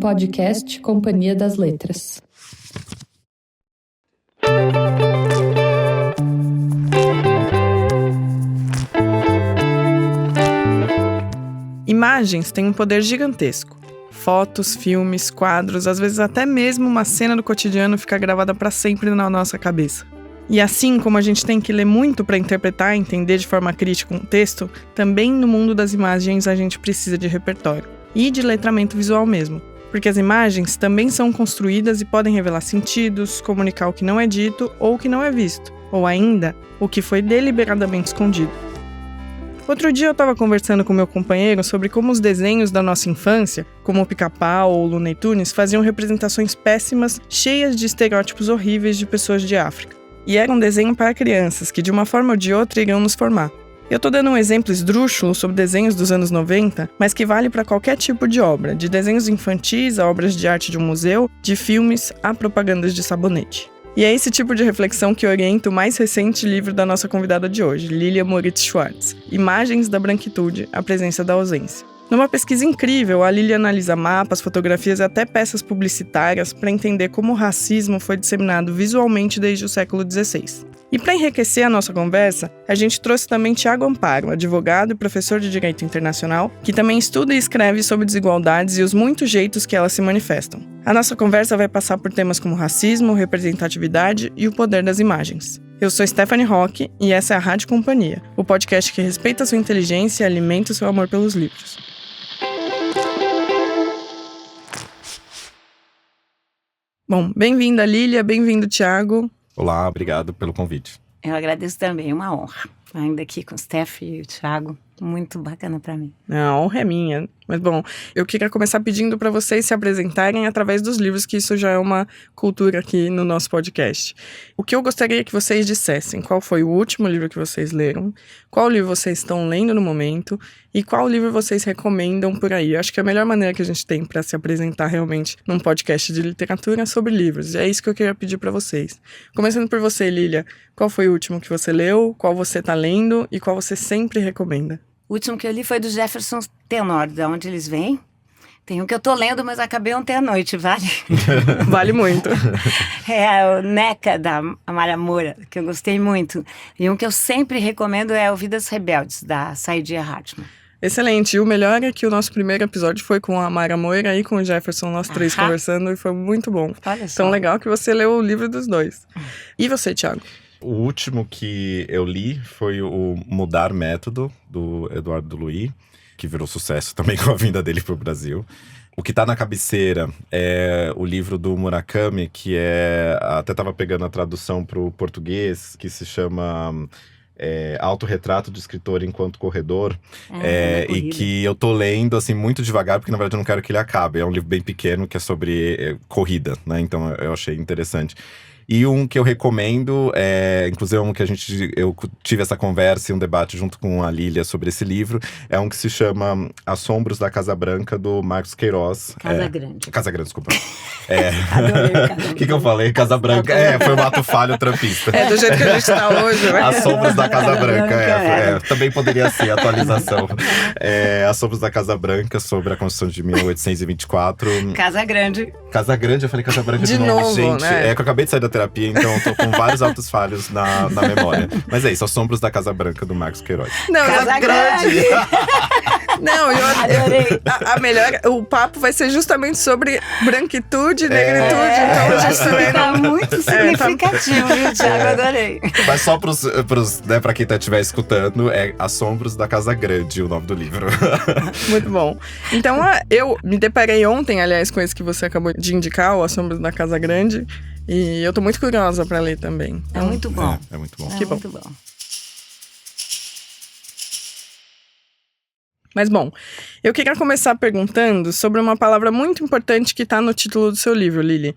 podcast Companhia das Letras. Imagens têm um poder gigantesco. Fotos, filmes, quadros, às vezes até mesmo uma cena do cotidiano fica gravada para sempre na nossa cabeça. E assim como a gente tem que ler muito para interpretar e entender de forma crítica um texto, também no mundo das imagens a gente precisa de repertório. E de letramento visual mesmo. Porque as imagens também são construídas e podem revelar sentidos, comunicar o que não é dito ou o que não é visto. Ou ainda, o que foi deliberadamente escondido. Outro dia eu estava conversando com meu companheiro sobre como os desenhos da nossa infância, como o Pica-Pau ou o Looney Tunes, faziam representações péssimas, cheias de estereótipos horríveis de pessoas de África. E era um desenho para crianças, que de uma forma ou de outra iriam nos formar. Eu tô dando um exemplo esdrúxulo sobre desenhos dos anos 90, mas que vale para qualquer tipo de obra, de desenhos infantis a obras de arte de um museu, de filmes a propagandas de sabonete. E é esse tipo de reflexão que orienta o mais recente livro da nossa convidada de hoje, Lilia Moritz Schwartz, Imagens da Branquitude, a presença da ausência. Numa pesquisa incrível, a Lilia analisa mapas, fotografias e até peças publicitárias para entender como o racismo foi disseminado visualmente desde o século XVI. E para enriquecer a nossa conversa, a gente trouxe também Tiago Amparo, advogado e professor de Direito Internacional, que também estuda e escreve sobre desigualdades e os muitos jeitos que elas se manifestam. A nossa conversa vai passar por temas como racismo, representatividade e o poder das imagens. Eu sou Stephanie Roque e essa é a Rádio Companhia, o podcast que respeita a sua inteligência e alimenta o seu amor pelos livros. Bom, bem-vinda Lilia, bem-vindo Tiago. Olá, obrigado pelo convite. Eu agradeço também, é uma honra. Ainda aqui com o Steph e o Thiago, muito bacana para mim. A honra é minha. Mas bom, eu queria começar pedindo para vocês se apresentarem através dos livros, que isso já é uma cultura aqui no nosso podcast. O que eu gostaria que vocês dissessem, qual foi o último livro que vocês leram, qual livro vocês estão lendo no momento e qual livro vocês recomendam por aí. Eu acho que a melhor maneira que a gente tem para se apresentar realmente num podcast de literatura é sobre livros. E é isso que eu queria pedir para vocês. Começando por você, Lilia, qual foi o último que você leu, qual você está lendo e qual você sempre recomenda? O último que eu li foi do Jefferson Tenor, de onde eles vêm. Tem um que eu tô lendo, mas acabei ontem à noite, vale? Vale muito. É o Neca, da Amália Moura, que eu gostei muito. E um que eu sempre recomendo é o Vidas Rebeldes, da Saidiya Hartman. Excelente. E o melhor é que o nosso primeiro episódio foi com a Amália Moura e com o Jefferson, nós três conversando, e foi muito bom. Olha só. Tão legal que você leu o livro dos dois. E você, Thiago? O último que eu li foi o Mudar Método, do Eduardo Luiz, que virou sucesso também com a vinda dele para o Brasil. O que está na cabeceira é o livro do Murakami, que até estava pegando a tradução para o português, que se chama Autorretrato de Escritor Enquanto Corredor, e que eu tô lendo assim muito devagar, porque na verdade eu não quero que ele acabe. É um livro bem pequeno que é sobre corrida, né? Então eu achei interessante. E um que eu recomendo, inclusive um que eu tive essa conversa e um debate junto com a Lilia sobre esse livro, é um que se chama Assombros da Casa Branca, do Marcos Queiroz. Casagrande. Casagrande, desculpa. Adorei O que eu falei? Casa Branca. Foi um ato falho trampista. Do jeito que a gente tá hoje. Assombros da Casa Branca, também poderia ser atualização. Assombros da Casa Branca, sobre a Constituição de 1824. Casagrande. Casagrande, eu falei Casa Branca de novo, gente. Né? Que eu acabei de sair da terapia, então eu tô com vários altos falhos na memória. Mas é isso, Assombros da Casa Branca, do Marcos Queiroz. Não, Casagrande! Não, Adorei. A melhor, o papo vai ser justamente sobre branquitude e negritude, então a gente também tá muito significativo, viu, Thiago? Adorei. Mas só pros né, pra quem estiver escutando, é Assombros da Casa Grande, o nome do livro. Muito bom. Então, eu me deparei ontem, aliás, com esse que você acabou de indicar, o Assombros da Casa Grande, e eu tô muito curiosa pra ler também. É muito bom. É muito bom. Que bom. Muito bom. Mas bom, eu queria começar perguntando sobre uma palavra muito importante que está no título do seu livro, Lili.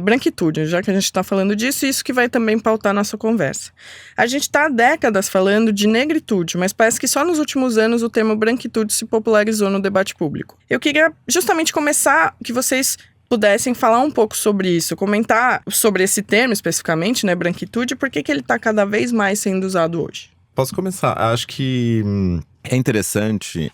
Branquitude, já que a gente está falando disso, isso que vai também pautar nossa conversa. A gente está há décadas falando de negritude, mas parece que só nos últimos anos o termo branquitude se popularizou no debate público. Eu queria justamente começar que vocês pudessem falar um pouco sobre isso, comentar sobre esse termo especificamente, né, branquitude, por que ele está cada vez mais sendo usado hoje. Posso começar? Acho que é interessante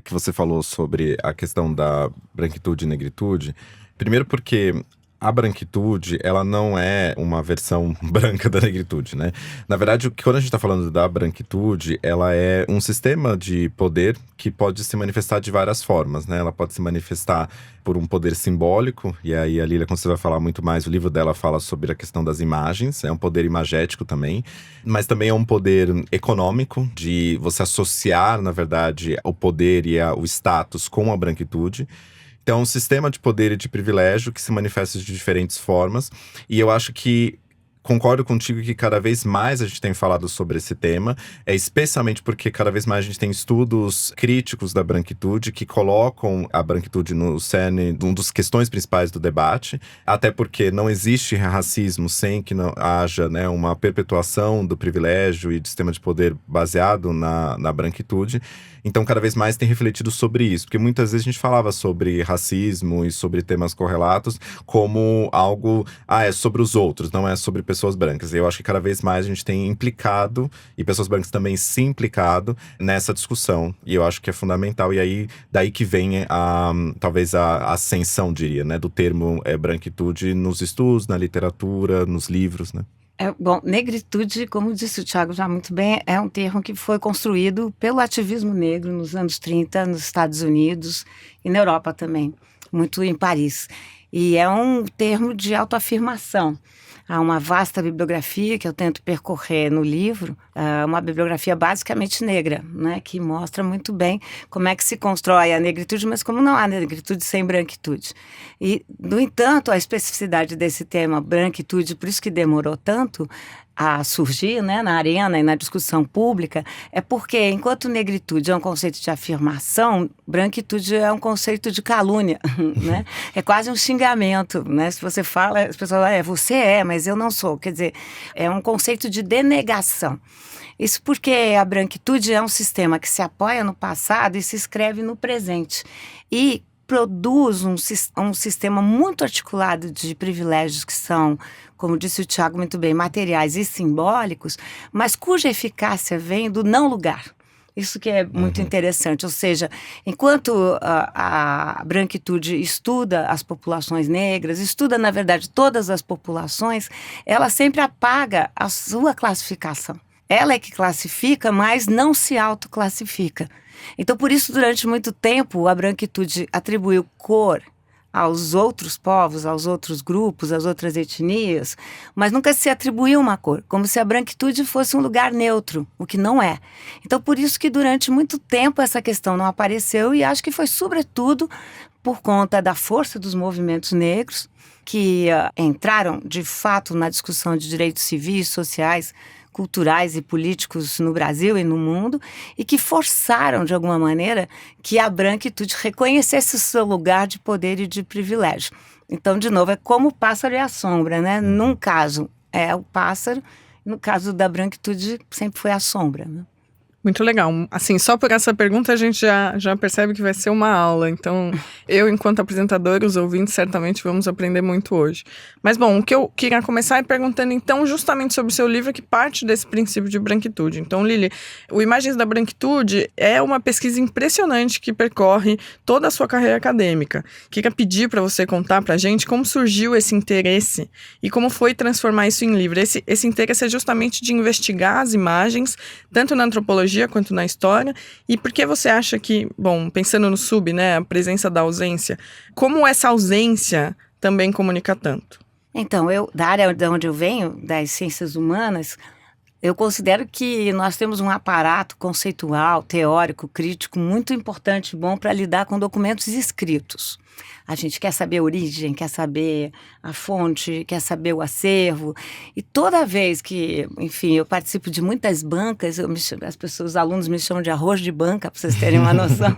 que você falou sobre a questão da branquitude e negritude. Primeiro porque a branquitude, ela não é uma versão branca da negritude, né? Na verdade, quando a gente está falando da branquitude, ela é um sistema de poder que pode se manifestar de várias formas, né? Ela pode se manifestar por um poder simbólico, e aí a Lilia, quando você vai falar muito mais, o livro dela fala sobre a questão das imagens, é um poder imagético também, mas também é um poder econômico, de você associar, na verdade, o poder e o status com a branquitude. Então, é um sistema de poder e de privilégio que se manifesta de diferentes formas. E eu acho que concordo contigo que cada vez mais a gente tem falado sobre esse tema, especialmente porque cada vez mais a gente tem estudos críticos da branquitude que colocam a branquitude no cerne, uma das questões principais do debate, até porque não existe racismo sem que não haja, né, uma perpetuação do privilégio e do sistema de poder baseado na branquitude. Então, cada vez mais tem refletido sobre isso, porque muitas vezes a gente falava sobre racismo e sobre temas correlatos como algo, é sobre os outros, não é sobre pessoas brancas. E eu acho que cada vez mais a gente tem implicado, e pessoas brancas também se implicado nessa discussão. E eu acho que é fundamental. E aí, daí que vem talvez a ascensão, diria, né, do termo branquitude nos estudos, na literatura, nos livros, né? Bom, negritude, como disse o Thiago já muito bem, é um termo que foi construído pelo ativismo negro nos anos 30, nos Estados Unidos e na Europa também, muito em Paris. E é um termo de autoafirmação. Há uma vasta bibliografia que eu tento percorrer no livro, uma bibliografia basicamente negra, né, que mostra muito bem como é que se constrói a negritude, mas como não há negritude sem branquitude. E, no entanto, a especificidade desse tema branquitude, por isso que demorou tanto a surgir, né, na arena e na discussão pública, é porque, enquanto negritude é um conceito de afirmação, branquitude é um conceito de calúnia, né? É quase um xingamento, né? Se você fala, as pessoas falam, você mas eu não sou. Quer dizer, é um conceito de denegação. Isso porque a branquitude é um sistema que se apoia no passado e se escreve no presente. E produz um sistema muito articulado de privilégios que são, como disse o Thiago muito bem, materiais e simbólicos, mas cuja eficácia vem do não lugar. Isso que é muito interessante, ou seja, enquanto a branquitude estuda as populações negras, estuda, na verdade, todas as populações, ela sempre apaga a sua classificação. Ela é que classifica, mas não se autoclassifica. Então, por isso, durante muito tempo, a branquitude atribuiu cor aos outros povos, aos outros grupos, às outras etnias, mas nunca se atribuiu uma cor, como se a branquitude fosse um lugar neutro, o que não é. Então, por isso que durante muito tempo essa questão não apareceu, e acho que foi sobretudo por conta da força dos movimentos negros, que entraram, de fato, na discussão de direitos civis, sociais, culturais e políticos no Brasil e no mundo, e que forçaram, de alguma maneira, que a branquitude reconhecesse o seu lugar de poder e de privilégio. Então, de novo, é como o pássaro e a sombra, né? Num caso é o pássaro, no caso da branquitude sempre foi a sombra, né? Muito legal. Assim, só por essa pergunta a gente já percebe que vai ser uma aula. Então, eu, enquanto apresentadora, os ouvintes, certamente vamos aprender muito hoje. Mas, bom, o que eu queria começar é perguntando, então, justamente sobre o seu livro, que parte desse princípio de branquitude. Então, Lili, o Imagens da Branquitude é uma pesquisa impressionante que percorre toda a sua carreira acadêmica. Queria pedir para você contar para a gente como surgiu esse interesse e como foi transformar isso em livro. Esse interesse é justamente de investigar as imagens, tanto na antropologia quanto na história, e por que você acha que, bom, pensando no sub, né, a presença da ausência, como essa ausência também comunica tanto? Então, da área de onde eu venho, das ciências humanas, eu considero que nós temos um aparato conceitual, teórico, crítico, muito importante e bom para lidar com documentos escritos. A gente quer saber a origem, quer saber a fonte, quer saber o acervo. E toda vez que, enfim, eu participo de muitas bancas, os alunos me chamam de arroz de banca, para vocês terem uma noção.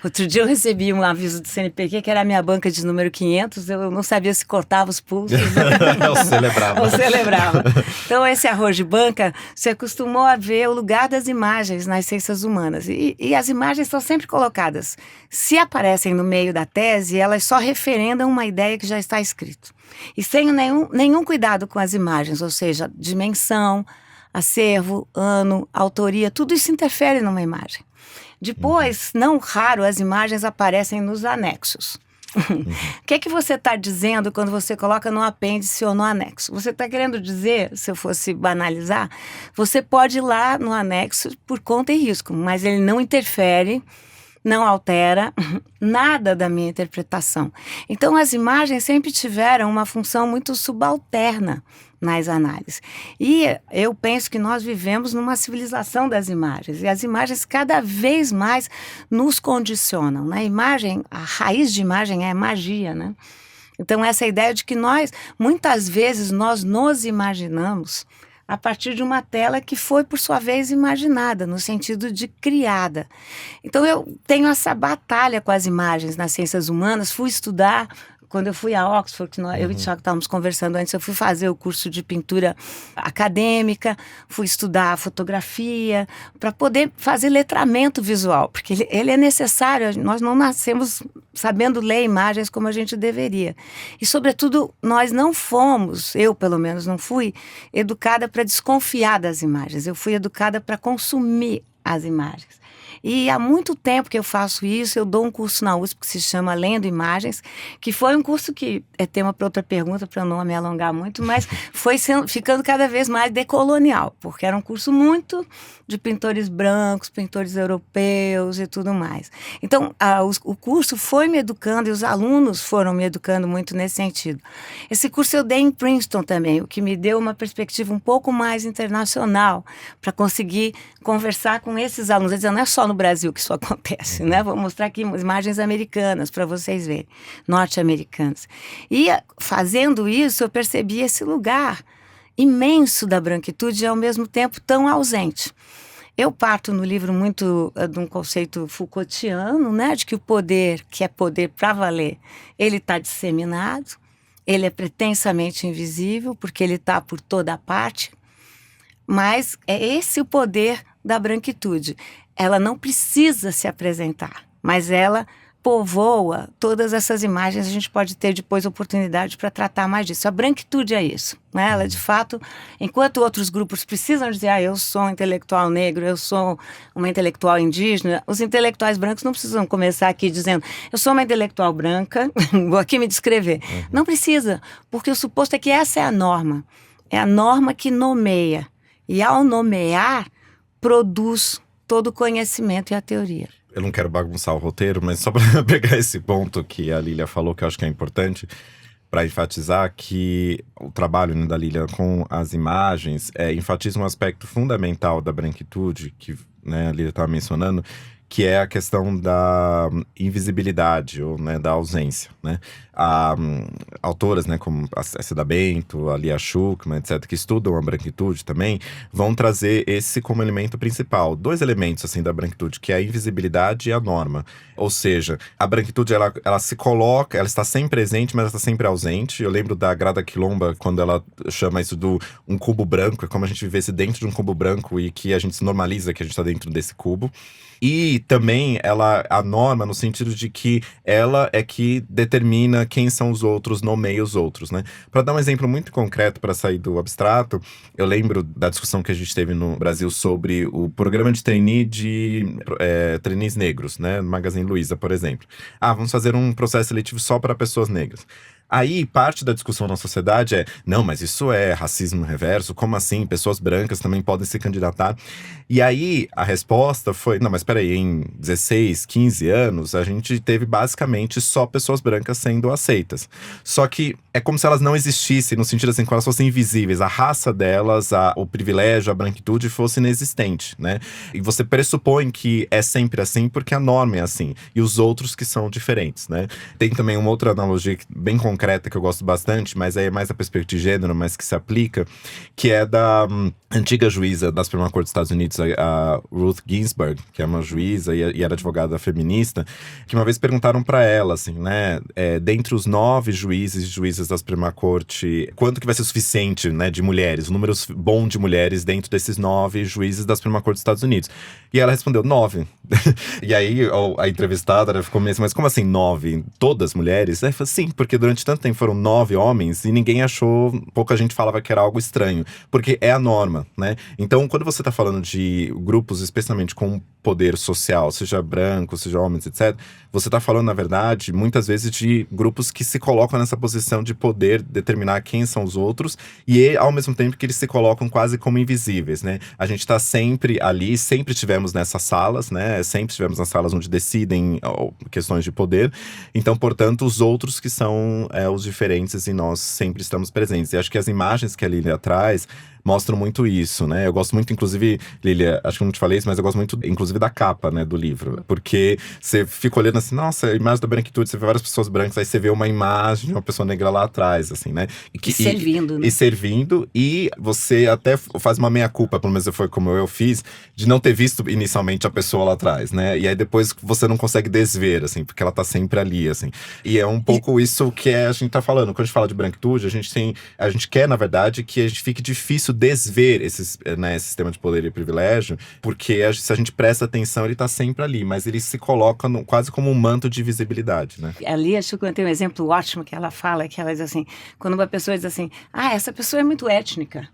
Outro dia eu recebi um aviso do CNPq, que era a minha banca de número 500, eu não sabia se cortava os pulsos. Ou celebrava. Então, esse arroz de banca, você acostumou a ver o lugar das imagens nas ciências humanas. E as imagens são sempre colocadas. Se aparecem no meio da tese, elas só referendam uma ideia que já está escrita. E sem nenhum cuidado com as imagens, ou seja, dimensão, acervo, ano, autoria, tudo isso interfere numa imagem. Depois, não raro, as imagens aparecem nos anexos. O que é que você está dizendo quando você coloca no apêndice ou no anexo? Você está querendo dizer, se eu fosse banalizar, você pode ir lá no anexo por conta e risco, mas ele não interfere, não altera nada da minha interpretação. Então, as imagens sempre tiveram uma função muito subalterna nas análises. E eu penso que nós vivemos numa civilização das imagens, e as imagens cada vez mais nos condicionam. Na imagem, a raiz de imagem é magia, né? Então, essa ideia de que muitas vezes, nós nos imaginamos a partir de uma tela que foi, por sua vez, imaginada, no sentido de criada. Então, eu tenho essa batalha com as imagens nas ciências humanas, fui estudar. Quando eu fui a Oxford, eu e o Thiago estávamos conversando antes, eu fui fazer o curso de pintura acadêmica, fui estudar fotografia, para poder fazer letramento visual, porque ele é necessário, nós não nascemos sabendo ler imagens como a gente deveria. E, sobretudo, nós não fomos, eu pelo menos não fui, educada para desconfiar das imagens, eu fui educada para consumir as imagens. E há muito tempo que eu faço isso, eu dou um curso na USP que se chama Lendo Imagens, que foi um curso que é tema para outra pergunta, para eu não me alongar muito, mas foi ficando cada vez mais decolonial, porque era um curso muito de pintores brancos, pintores europeus e tudo mais. Então, o curso foi me educando e os alunos foram me educando muito nesse sentido. Esse curso eu dei em Princeton também, o que me deu uma perspectiva um pouco mais internacional para conseguir conversar com esses alunos. Dizendo, não é só no Brasil que isso acontece, né? Vou mostrar aqui imagens americanas para vocês verem, norte-americanas. E fazendo isso, eu percebi esse lugar imenso da branquitude e ao mesmo tempo tão ausente. Eu parto no livro muito de um conceito Foucaultiano, né? De que o poder, que é poder para valer, ele está disseminado, ele é pretensamente invisível, porque ele está por toda parte, mas é esse o poder da branquitude. Ela não precisa se apresentar, mas ela povoa todas essas imagens. A gente pode ter depois oportunidade para tratar mais disso. A branquitude é isso, né? Ela, de fato, enquanto outros grupos precisam dizer, eu sou um intelectual negro, eu sou uma intelectual indígena, os intelectuais brancos não precisam começar aqui dizendo, eu sou uma intelectual branca, vou aqui me descrever. Não precisa, porque o suposto é que essa é a norma. É a norma que nomeia. E ao nomear, produz todo o conhecimento e a teoria. Eu não quero bagunçar o roteiro, mas só para pegar esse ponto que a Lília falou, que eu acho que é importante, para enfatizar que o trabalho, né, da Lília com as imagens enfatiza um aspecto fundamental da branquitude, que, né, a Lília estava mencionando, que é a questão da invisibilidade, ou, né, da ausência, né? Autoras, né, como a Cida Bento, a Lia Schuckmann, etc., que estudam a branquitude também, vão trazer esse como elemento principal. 2 elementos, assim, da branquitude, que é a invisibilidade e a norma. Ou seja, a branquitude, ela se coloca, ela está sempre presente, mas ela está sempre ausente. Eu lembro da Grada Quilomba, quando ela chama isso do um cubo branco, é como a gente vivesse dentro de um cubo branco e que a gente se normaliza que a gente está dentro desse cubo. E também a norma no sentido de que ela é que determina quem são os outros, nomeia os outros, né? Para dar um exemplo muito concreto para sair do abstrato, eu lembro da discussão que a gente teve no Brasil sobre o programa de trainee de trainees negros, né? No Magazine Luiza, por exemplo. Vamos fazer um processo seletivo só para pessoas negras. Aí, parte da discussão na sociedade não, mas isso é racismo reverso, como assim? Pessoas brancas também podem se candidatar. E aí, a resposta foi, não, mas peraí, em 16, 15 anos, a gente teve basicamente só pessoas brancas sendo aceitas. Só que é como se elas não existissem, no sentido assim, que elas fossem invisíveis. A raça delas, o privilégio, a branquitude fosse inexistente, né? E você pressupõe que é sempre assim, porque a norma é assim. E os outros que são diferentes, né? Tem também uma outra analogia bem concreta que eu gosto bastante, mas aí é mais a perspectiva de gênero, mas que se aplica, que é da antiga juíza da Suprema Corte dos Estados Unidos, a Ruth Ginsburg, que é uma juíza e era advogada feminista, que uma vez perguntaram para ela, assim, né, dentre os 9 juízes e juízas da Suprema Corte, quanto que vai ser suficiente, né, de mulheres, um número bom de mulheres dentro desses 9 juízes da Suprema Corte dos Estados Unidos. E ela respondeu 9. E aí a entrevistada ficou meio assim, mas como assim 9? Todas mulheres? Ela falou, sim, porque durante tanto tempo foram 9 homens e ninguém achou, pouca gente falava que era algo estranho, porque é a norma, né? Então, quando você tá falando de grupos, especialmente com poder social, seja branco, seja homens, etc., você tá falando, na verdade, muitas vezes de grupos que se colocam nessa posição de poder determinar quem são os outros e, ao mesmo tempo, que eles se colocam quase como invisíveis, né? A gente tá sempre ali, sempre tivemos nessas salas, né? Sempre tivemos nas salas onde decidem questões de poder. Então, portanto, os outros que são os diferentes e nós sempre estamos presentes. E acho que as imagens que a Lilia traz mostram muito isso, né? Eu gosto muito, inclusive, Lilia, acho que eu não te falei isso, mas eu gosto muito, inclusive, da capa, né, do livro. Porque você fica olhando assim, nossa, a imagem da branquitude, você vê várias pessoas brancas, aí você vê uma imagem de uma pessoa negra lá atrás, assim, né? E servindo, né? E servindo, e você até faz uma meia-culpa, pelo menos foi como eu fiz, de não ter visto inicialmente a pessoa lá atrás, né? E aí depois você não consegue desver, assim, porque ela tá sempre ali, assim. E é um pouco isso que a gente tá falando. Quando a gente fala de branquitude, a gente quer, na verdade, que a gente fique difícil desver esse sistema de poder e privilégio, porque se a gente presta atenção, ele tá sempre ali, mas ele se coloca quase como um manto de visibilidade, né? Ali, acho que tem um exemplo ótimo que ela fala, que ela diz assim, quando uma pessoa diz assim, essa pessoa é muito étnica.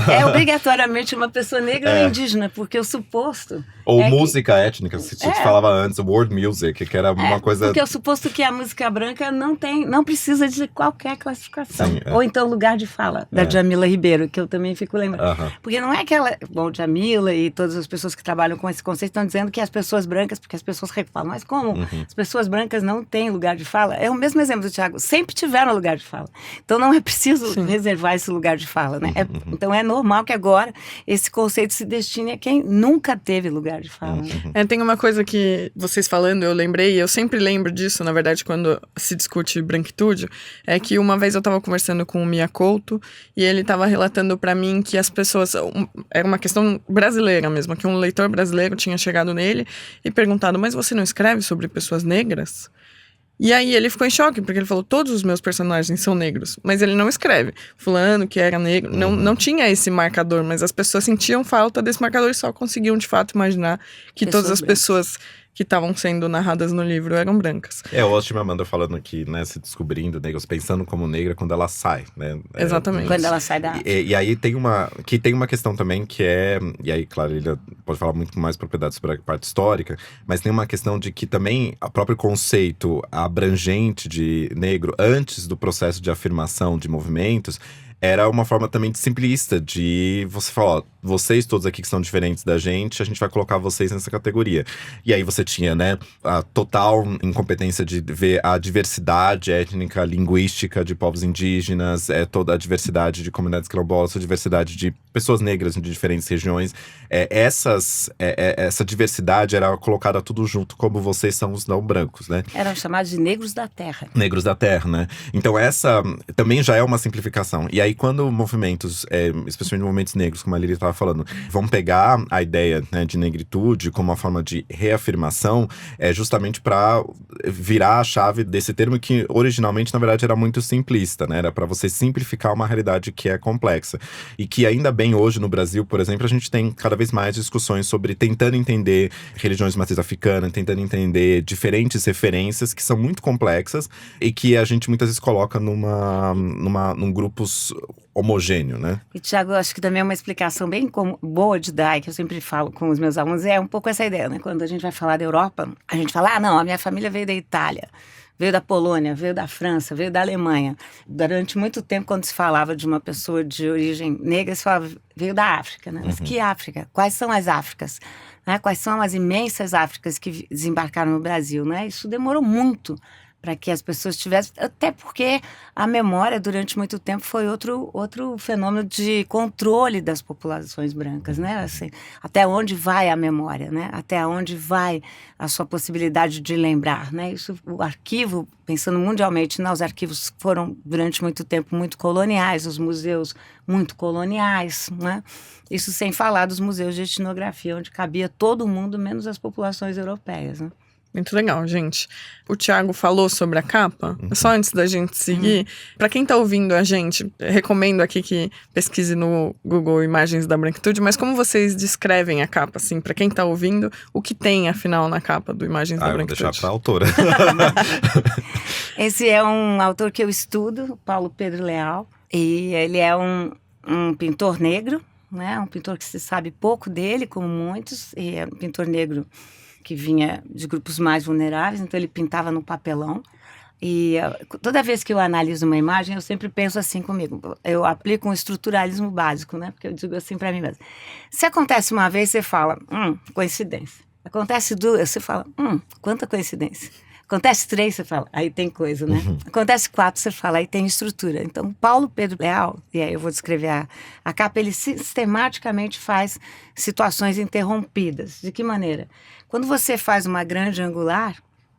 É obrigatoriamente uma pessoa negra ou indígena, porque o suposto… Ou música étnica, se falava antes, world music, que era uma coisa… Porque é o suposto que a música branca não precisa de qualquer classificação. Sim, Ou então lugar de fala, da Djamila Ribeiro, que eu também fico lembrando. Porque não é que ela… Bom, Djamila e todas as pessoas que trabalham com esse conceito estão dizendo que as pessoas brancas, porque as pessoas falam, mas como as pessoas brancas não têm lugar de fala? É o mesmo exemplo do Tiago, sempre tiveram lugar de fala. Então não é preciso reservar esse lugar de fala, né? Então é normal que agora esse conceito se destine a quem nunca teve lugar de fala. Tem uma coisa que vocês falando, eu lembrei, eu sempre lembro disso, na verdade, quando se discute branquitude, é que uma vez eu tava conversando com o Mia Couto e ele tava relatando pra mim que as pessoas, era uma questão brasileira mesmo, que um leitor brasileiro tinha chegado nele e perguntado, mas você não escreve sobre pessoas negras? E aí ele ficou em choque, porque ele falou, todos os meus personagens são negros, mas ele não escreve. Fulano, que era negro, não tinha esse marcador, mas as pessoas sentiam falta desse marcador e só conseguiam, de fato, imaginar que todas as pessoas que estavam sendo narradas no livro eram brancas. Eu gosto de Amanda falando aqui, né, se descobrindo negros, pensando como negra quando ela sai, né? Exatamente. Quando ela sai da… E aí tem uma questão também que é… E aí, claro, ele pode falar muito mais propriedade sobre a parte histórica, mas tem uma questão de que também o próprio conceito abrangente de negro, antes do processo de afirmação de movimentos, era uma forma também de simplista, de você falar, ó, vocês todos aqui que são diferentes da gente, a gente vai colocar vocês nessa categoria. E aí você tinha, né, a total incompetência de ver a diversidade étnica, linguística de povos indígenas, toda a diversidade de comunidades quilombolas, a diversidade de pessoas negras de diferentes regiões. Essa diversidade era colocada tudo junto, como vocês são os não brancos, né? Eram chamados de negros da terra. Negros da terra, né? Então essa também já é uma simplificação. E aí quando movimentos, especialmente movimentos negros, como a Lili estava falando, vão pegar a ideia, né, de negritude como uma forma de reafirmação, justamente para virar a chave desse termo que originalmente, na verdade, era muito simplista, né? Era para você simplificar uma realidade que é complexa. E que ainda bem hoje no Brasil, por exemplo, a gente tem cada vez mais discussões sobre tentando entender religiões de matriz africana, tentando entender diferentes referências que são muito complexas e que a gente muitas vezes coloca num grupos homogêneo, né? E, Tiago, eu acho que também é uma explicação bem boa de dar, que eu sempre falo com os meus alunos, é um pouco essa ideia, né? Quando a gente vai falar da Europa, a gente fala, não, a minha família veio da Itália, veio da Polônia, veio da França, veio da Alemanha. Durante muito tempo, quando se falava de uma pessoa de origem negra, se falava, veio da África, né? Mas que África? Quais são as Áfricas? Né? Quais são as imensas Áfricas que desembarcaram no Brasil, né? Isso demorou muito para que as pessoas tivessem… Até porque a memória, durante muito tempo, foi outro fenômeno de controle das populações brancas, né? Assim, até onde vai a memória, né? Até onde vai a sua possibilidade de lembrar, né? Isso, o arquivo, pensando mundialmente, os arquivos foram, durante muito tempo, muito coloniais, os museus muito coloniais, né? Isso sem falar dos museus de etnografia, onde cabia todo mundo, menos as populações europeias, né? Muito legal, gente. O Thiago falou sobre a capa. Só antes da gente seguir, pra quem tá ouvindo a gente, recomendo aqui que pesquise no Google Imagens da Branquitude, mas como vocês descrevem a capa, assim, pra quem tá ouvindo, o que tem, afinal, na capa do Imagens da Branquitude? Vou deixar pra autora. Esse é um autor que eu estudo, Paulo Pedro Leal, e ele é um pintor negro, né? Um pintor que se sabe pouco dele, como muitos, e é um pintor negro que vinha de grupos mais vulneráveis, então ele pintava no papelão. E toda vez que eu analiso uma imagem, eu sempre penso assim comigo. Eu aplico um estruturalismo básico, né? Porque eu digo assim para mim mesmo. Se acontece uma vez, você fala, coincidência. Acontece duas, você fala, quanta coincidência. Acontece 3, você fala, aí tem coisa, né? Acontece 4, você fala, aí tem estrutura. Então, Paulo Pedro Leal, e aí eu vou descrever a capa, ele sistematicamente faz situações interrompidas. De que maneira? Quando você faz uma grande angular,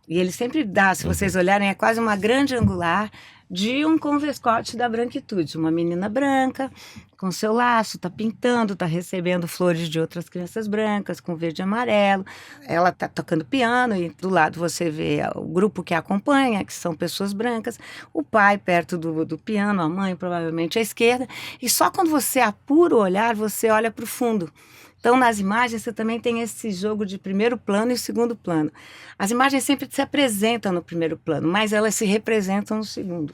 e ele sempre dá, se vocês olharem, é quase uma grande angular de um convescote da branquitude. Uma menina branca, com seu laço, está pintando, está recebendo flores de outras crianças brancas, com verde e amarelo. Ela está tocando piano e do lado você vê o grupo que a acompanha, que são pessoas brancas. O pai perto do piano, a mãe provavelmente à esquerda. E só quando você apura o olhar, você olha para o fundo. Então, nas imagens, você também tem esse jogo de primeiro plano e segundo plano. As imagens sempre se apresentam no primeiro plano, mas elas se representam no segundo.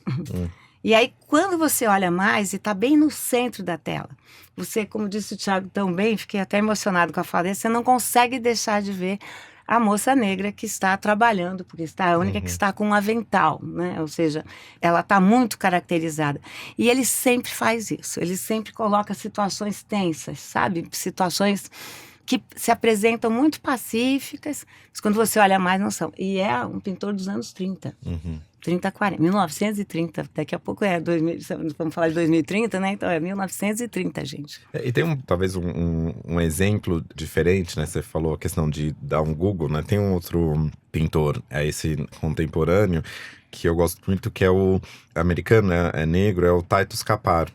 E aí, quando você olha mais e está bem no centro da tela, você, como disse o Thiago tão bem, fiquei até emocionado com a fala dele, você não consegue deixar de ver a moça negra que está trabalhando, porque está a única que está com um avental, né? Ou seja, ela está muito caracterizada. E ele sempre faz isso, ele sempre coloca situações tensas, sabe? Situações que se apresentam muito pacíficas, mas quando você olha mais não são. E é um pintor dos anos 30. 30, 40, 1930, daqui a pouco é 2000, vamos falar de 2030, né? Então é 1930, gente. E tem talvez um exemplo diferente, né? Você falou a questão de dar um Google, né? Tem um outro pintor, esse contemporâneo, que eu gosto muito, que é o americano, né? É negro, é o Titus Kapar.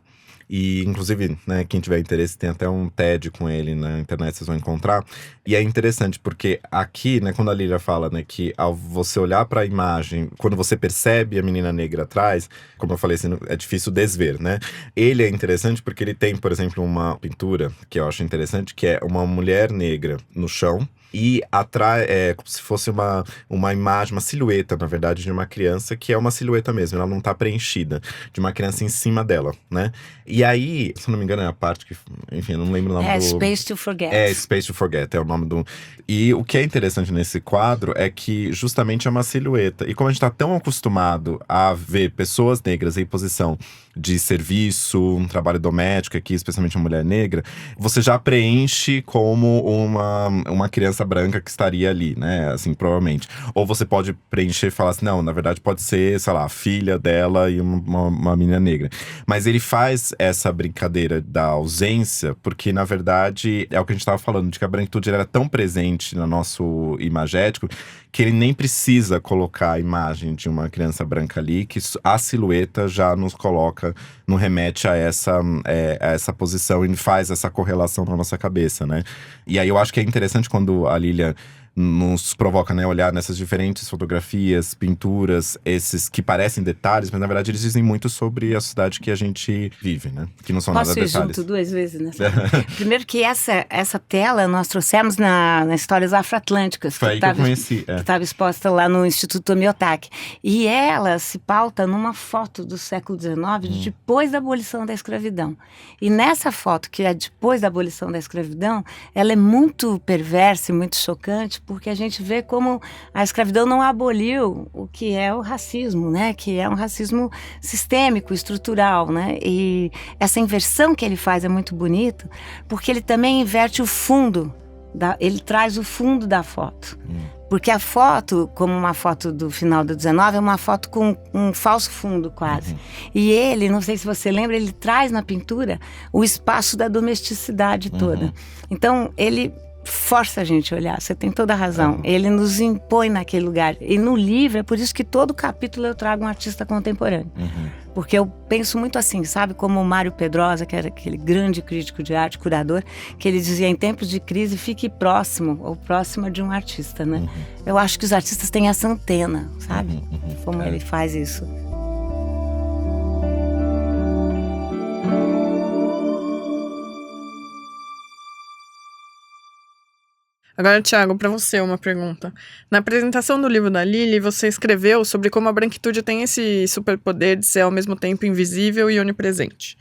E, inclusive, né, quem tiver interesse, tem até um TED com ele na internet, vocês vão encontrar. E é interessante, porque aqui, né, quando a Lília fala, né, que ao você olhar para a imagem, quando você percebe a menina negra atrás, como eu falei, assim, é difícil desver, né? Ele é interessante porque ele tem, por exemplo, uma pintura que eu acho interessante, que é uma mulher negra no chão, e atrás é como se fosse uma imagem, uma silhueta, na verdade, de uma criança, que é uma silhueta mesmo, ela não tá preenchida, de uma criança em cima dela, né? E aí, se eu não me engano, é a parte que, enfim, eu não lembro o nome do... Space to Forget. Space to Forget, é o nome do... E o que é interessante nesse quadro é que justamente é uma silhueta. E como a gente tá tão acostumado a ver pessoas negras em posição de serviço, um trabalho doméstico aqui, especialmente uma mulher negra, você já preenche como uma criança branca que estaria ali, né? Assim, provavelmente. Ou você pode preencher e falar assim, não, na verdade pode ser, sei lá, a filha dela e uma menina negra. Mas ele faz essa brincadeira da ausência, porque na verdade é o que a gente estava falando, de que a branquitude era tão presente no nosso imagético, que ele nem precisa colocar a imagem de uma criança branca ali, que a silhueta já nos coloca, nos remete a essa posição e faz essa correlação na nossa cabeça, né? E aí eu acho que é interessante quando a Lília nos provoca, né, olhar nessas diferentes fotografias, pinturas, esses que parecem detalhes, mas na verdade eles dizem muito sobre a sociedade que a gente vive, né? Que não são nada detalhes. Posso ir junto 2 vezes nessa? Primeiro que essa tela nós trouxemos na Histórias Afroatlânticas. Foi aí que eu conheci. Que estava exposta lá no Instituto Tomiotaki. E ela se pauta numa foto do século XIX, depois da abolição da escravidão. E nessa foto, que é depois da abolição da escravidão, ela é muito perversa e muito chocante, porque a gente vê como a escravidão não aboliu o que é o racismo, né? Que é um racismo sistêmico, estrutural, né? E essa inversão que ele faz é muito bonito, porque ele também inverte o fundo, ele traz o fundo da foto. Porque a foto, como uma foto do final do 19, é uma foto com um falso fundo quase. E ele, não sei se você lembra, ele traz na pintura o espaço da domesticidade toda. Então, ele força a gente a olhar, você tem toda a razão. Ele nos impõe naquele lugar. E no livro, é por isso que todo capítulo eu trago um artista contemporâneo. Porque eu penso muito assim, sabe? Como o Mário Pedrosa, que era aquele grande crítico de arte, curador, que ele dizia, em tempos de crise, fique próximo ou próxima de um artista, né? Eu acho que os artistas têm essa antena, sabe? Como ele faz isso. Agora, Thiago, para você uma pergunta. Na apresentação do livro da Lili, você escreveu sobre como a branquitude tem esse superpoder de ser ao mesmo tempo invisível e onipresente.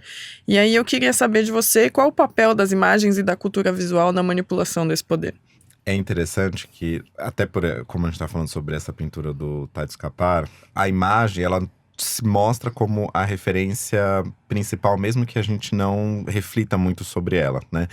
E aí eu queria saber de você qual o papel das imagens e da cultura visual na manipulação desse poder. É interessante que, até como a gente está falando sobre essa pintura do Tade Escapar, a imagem, ela se mostra como a referência principal, mesmo que a gente não reflita muito sobre ela, né?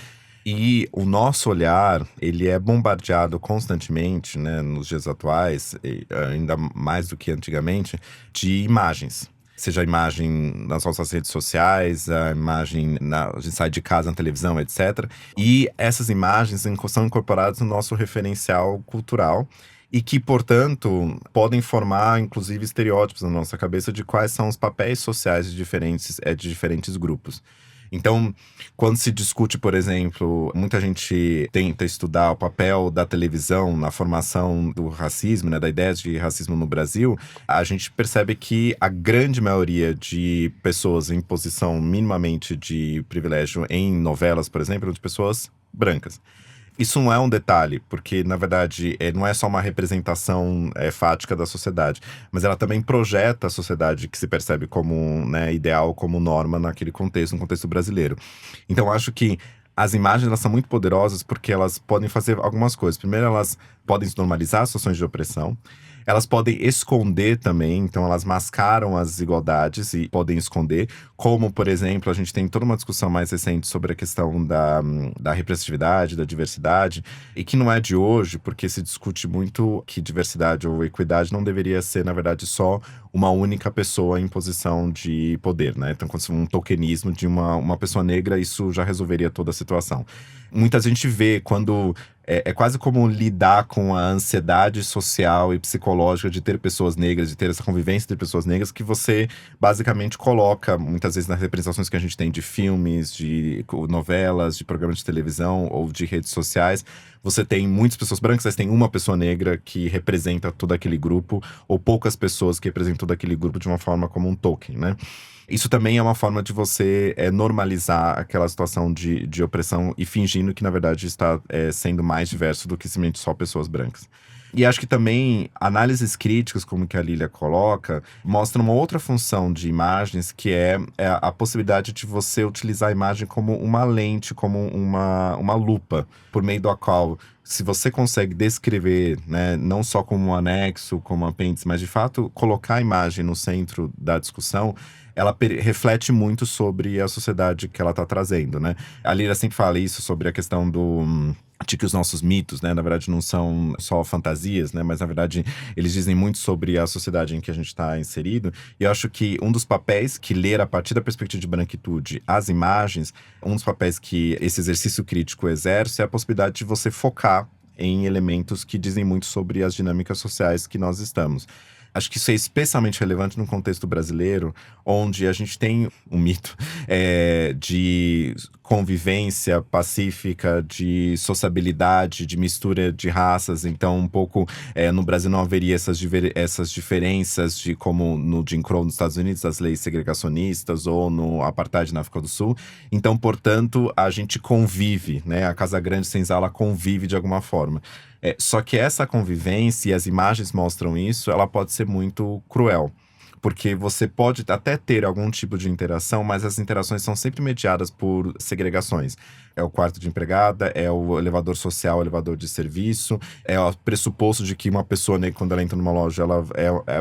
E o nosso olhar, ele é bombardeado constantemente, né, nos dias atuais, e ainda mais do que antigamente, de imagens. Seja a imagem nas nossas redes sociais, a imagem a gente sai de casa na televisão, etc. E essas imagens são incorporadas no nosso referencial cultural e que, portanto, podem formar, inclusive, estereótipos na nossa cabeça de quais são os papéis sociais de diferentes grupos. Então, quando se discute, por exemplo, muita gente tenta estudar o papel da televisão na formação do racismo, né, da ideia de racismo no Brasil, a gente percebe que a grande maioria de pessoas em posição minimamente de privilégio em novelas, por exemplo, de pessoas brancas. Isso não é um detalhe, porque, na verdade, não é só uma representação fática da sociedade, mas ela também projeta a sociedade que se percebe como, né, ideal, como norma naquele contexto, no contexto brasileiro. Então, acho que as imagens, elas são muito poderosas porque elas podem fazer algumas coisas. Primeiro, elas podem normalizar situações de opressão. Elas podem esconder também, então elas mascaram as desigualdades e podem esconder. Como, por exemplo, a gente tem toda uma discussão mais recente sobre a questão da representatividade, da diversidade, e que não é de hoje, porque se discute muito que diversidade ou equidade não deveria ser, na verdade, só uma única pessoa em posição de poder, né? Então, quando se um tokenismo de uma pessoa negra, isso já resolveria toda a situação. Muita gente vê quando… É quase como lidar com a ansiedade social e psicológica de ter pessoas negras, de ter essa convivência de pessoas negras, que você basicamente coloca, muitas vezes nas representações que a gente tem de filmes, de novelas, de programas de televisão ou de redes sociais, você tem muitas pessoas brancas, mas tem uma pessoa negra que representa todo aquele grupo, ou poucas pessoas que representam todo aquele grupo de uma forma como um token, né? Isso também é uma forma de você normalizar aquela situação de opressão e fingindo que, na verdade, está sendo mais diverso do que simplesmente só pessoas brancas. E acho que também análises críticas, como que a Lília coloca, mostram uma outra função de imagens, que é a possibilidade de você utilizar a imagem como uma lente, como uma lupa, por meio da qual, se você consegue descrever, né, não só como um anexo, como um apêndice, mas de fato colocar a imagem no centro da discussão, ela reflete muito sobre a sociedade que ela está trazendo, né? A Lília sempre fala isso sobre a questão de que os nossos mitos, né, na verdade não são só fantasias, né, mas na verdade eles dizem muito sobre a sociedade em que a gente está inserido. E eu acho que um dos papéis que ler a partir da perspectiva de branquitude as imagens, um dos papéis que esse exercício crítico exerce é a possibilidade de você focar em elementos que dizem muito sobre as dinâmicas sociais que nós estamos. Acho que isso é especialmente relevante no contexto brasileiro, onde a gente tem um mito de convivência pacífica, de sociabilidade, de mistura de raças. Então, um pouco, no Brasil não haveria essas diferenças de como no Jim Crow nos Estados Unidos, as leis segregacionistas, ou no Apartheid na África do Sul. Então, portanto, a gente convive, né? A Casa Grande Senzala convive de alguma forma. Só que essa convivência, e as imagens mostram isso, ela pode ser muito cruel. Porque você pode até ter algum tipo de interação, mas as interações são sempre mediadas por segregações. É o quarto de empregada, é o elevador social, o elevador de serviço, é o pressuposto de que uma pessoa, né, quando ela entra numa loja, ela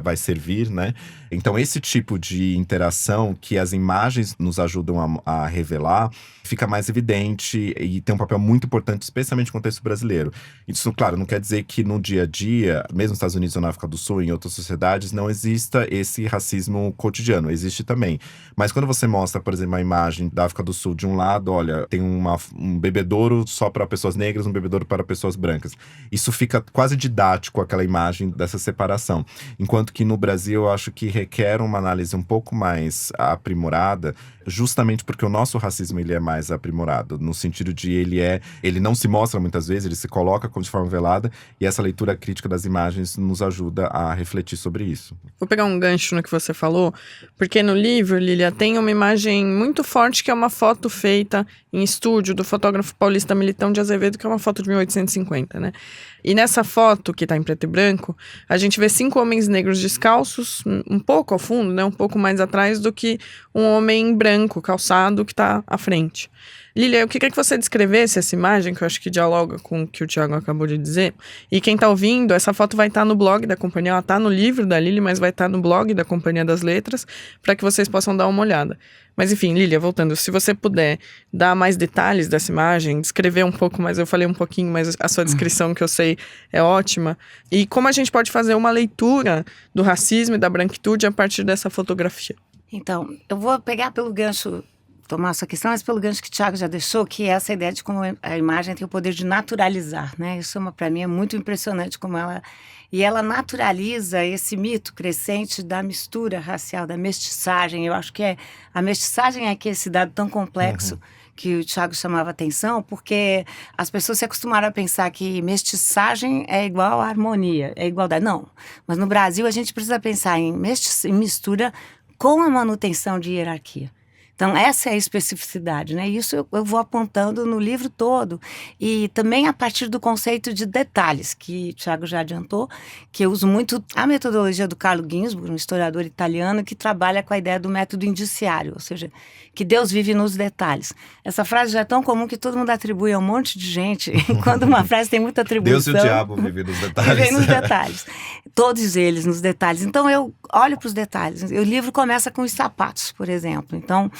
vai servir, né? Então, esse tipo de interação que as imagens nos ajudam a revelar, fica mais evidente e tem um papel muito importante, especialmente no contexto brasileiro. Isso, claro, não quer dizer que no dia a dia, mesmo nos Estados Unidos ou na África do Sul, em outras sociedades, não exista esse racismo cotidiano. Existe também. Mas quando você mostra, por exemplo, a imagem da África do Sul, de um lado, olha, tem uma um bebedouro só para pessoas negras, um bebedouro para pessoas brancas. Isso fica quase didático, aquela imagem dessa separação. Enquanto que no Brasil eu acho que requer uma análise um pouco mais aprimorada, justamente porque o nosso racismo ele é mais aprimorado, no sentido de ele não se mostra muitas vezes, ele se coloca de forma velada, e essa leitura crítica das imagens nos ajuda a refletir sobre isso. Vou pegar um gancho no que você falou, porque no livro, Lília, tem uma imagem muito forte que é uma foto feita em estúdio do fotógrafo paulista Militão de Azevedo, que é uma foto de 1850, né? E nessa foto, que tá em preto e branco, a gente vê 5 homens negros descalços, um pouco ao fundo, né? Um pouco mais atrás do que um homem branco, calçado, que tá à frente. Lília, eu queria que você descrevesse essa imagem, que eu acho que dialoga com o que o Thiago acabou de dizer. E quem tá ouvindo, essa foto vai estar no blog da companhia, ela tá no livro da Lília, mas vai estar no blog da Companhia das Letras, para que vocês possam dar uma olhada. Mas enfim, Lília, voltando, se você puder dar mais detalhes dessa imagem, descrever um pouco mais, eu falei um pouquinho, mas a sua descrição, que eu sei, é ótima. E como a gente pode fazer uma leitura do racismo e da branquitude a partir dessa fotografia? Então, eu vou pegar pelo gancho, tomar essa questão, mas pelo gancho que o Thiago já deixou, que é essa ideia de como a imagem tem o poder de naturalizar, né? Isso, para mim, é muito impressionante como ela... E ela naturaliza esse mito crescente da mistura racial, da mestiçagem. Eu acho que a mestiçagem é aqui esse dado tão complexo que o Thiago chamava atenção, porque as pessoas se acostumaram a pensar que mestiçagem é igual a harmonia, é igualdade. Não, mas no Brasil a gente precisa pensar em mistura com a manutenção de hierarquia. Então, essa é a especificidade, né? Isso eu vou apontando no livro todo. E também a partir do conceito de detalhes, que o Thiago já adiantou, que eu uso muito a metodologia do Carlo Ginzburg, um historiador italiano, que trabalha com a ideia do método indiciário, ou seja, que Deus vive nos detalhes. Essa frase já é tão comum que todo mundo atribui a um monte de gente, quando uma frase tem muita atribuição. Deus e o diabo vivem nos detalhes. Vivem nos detalhes. Todos eles nos detalhes. Então, eu olho para os detalhes. O livro começa com os sapatos, por exemplo. Então,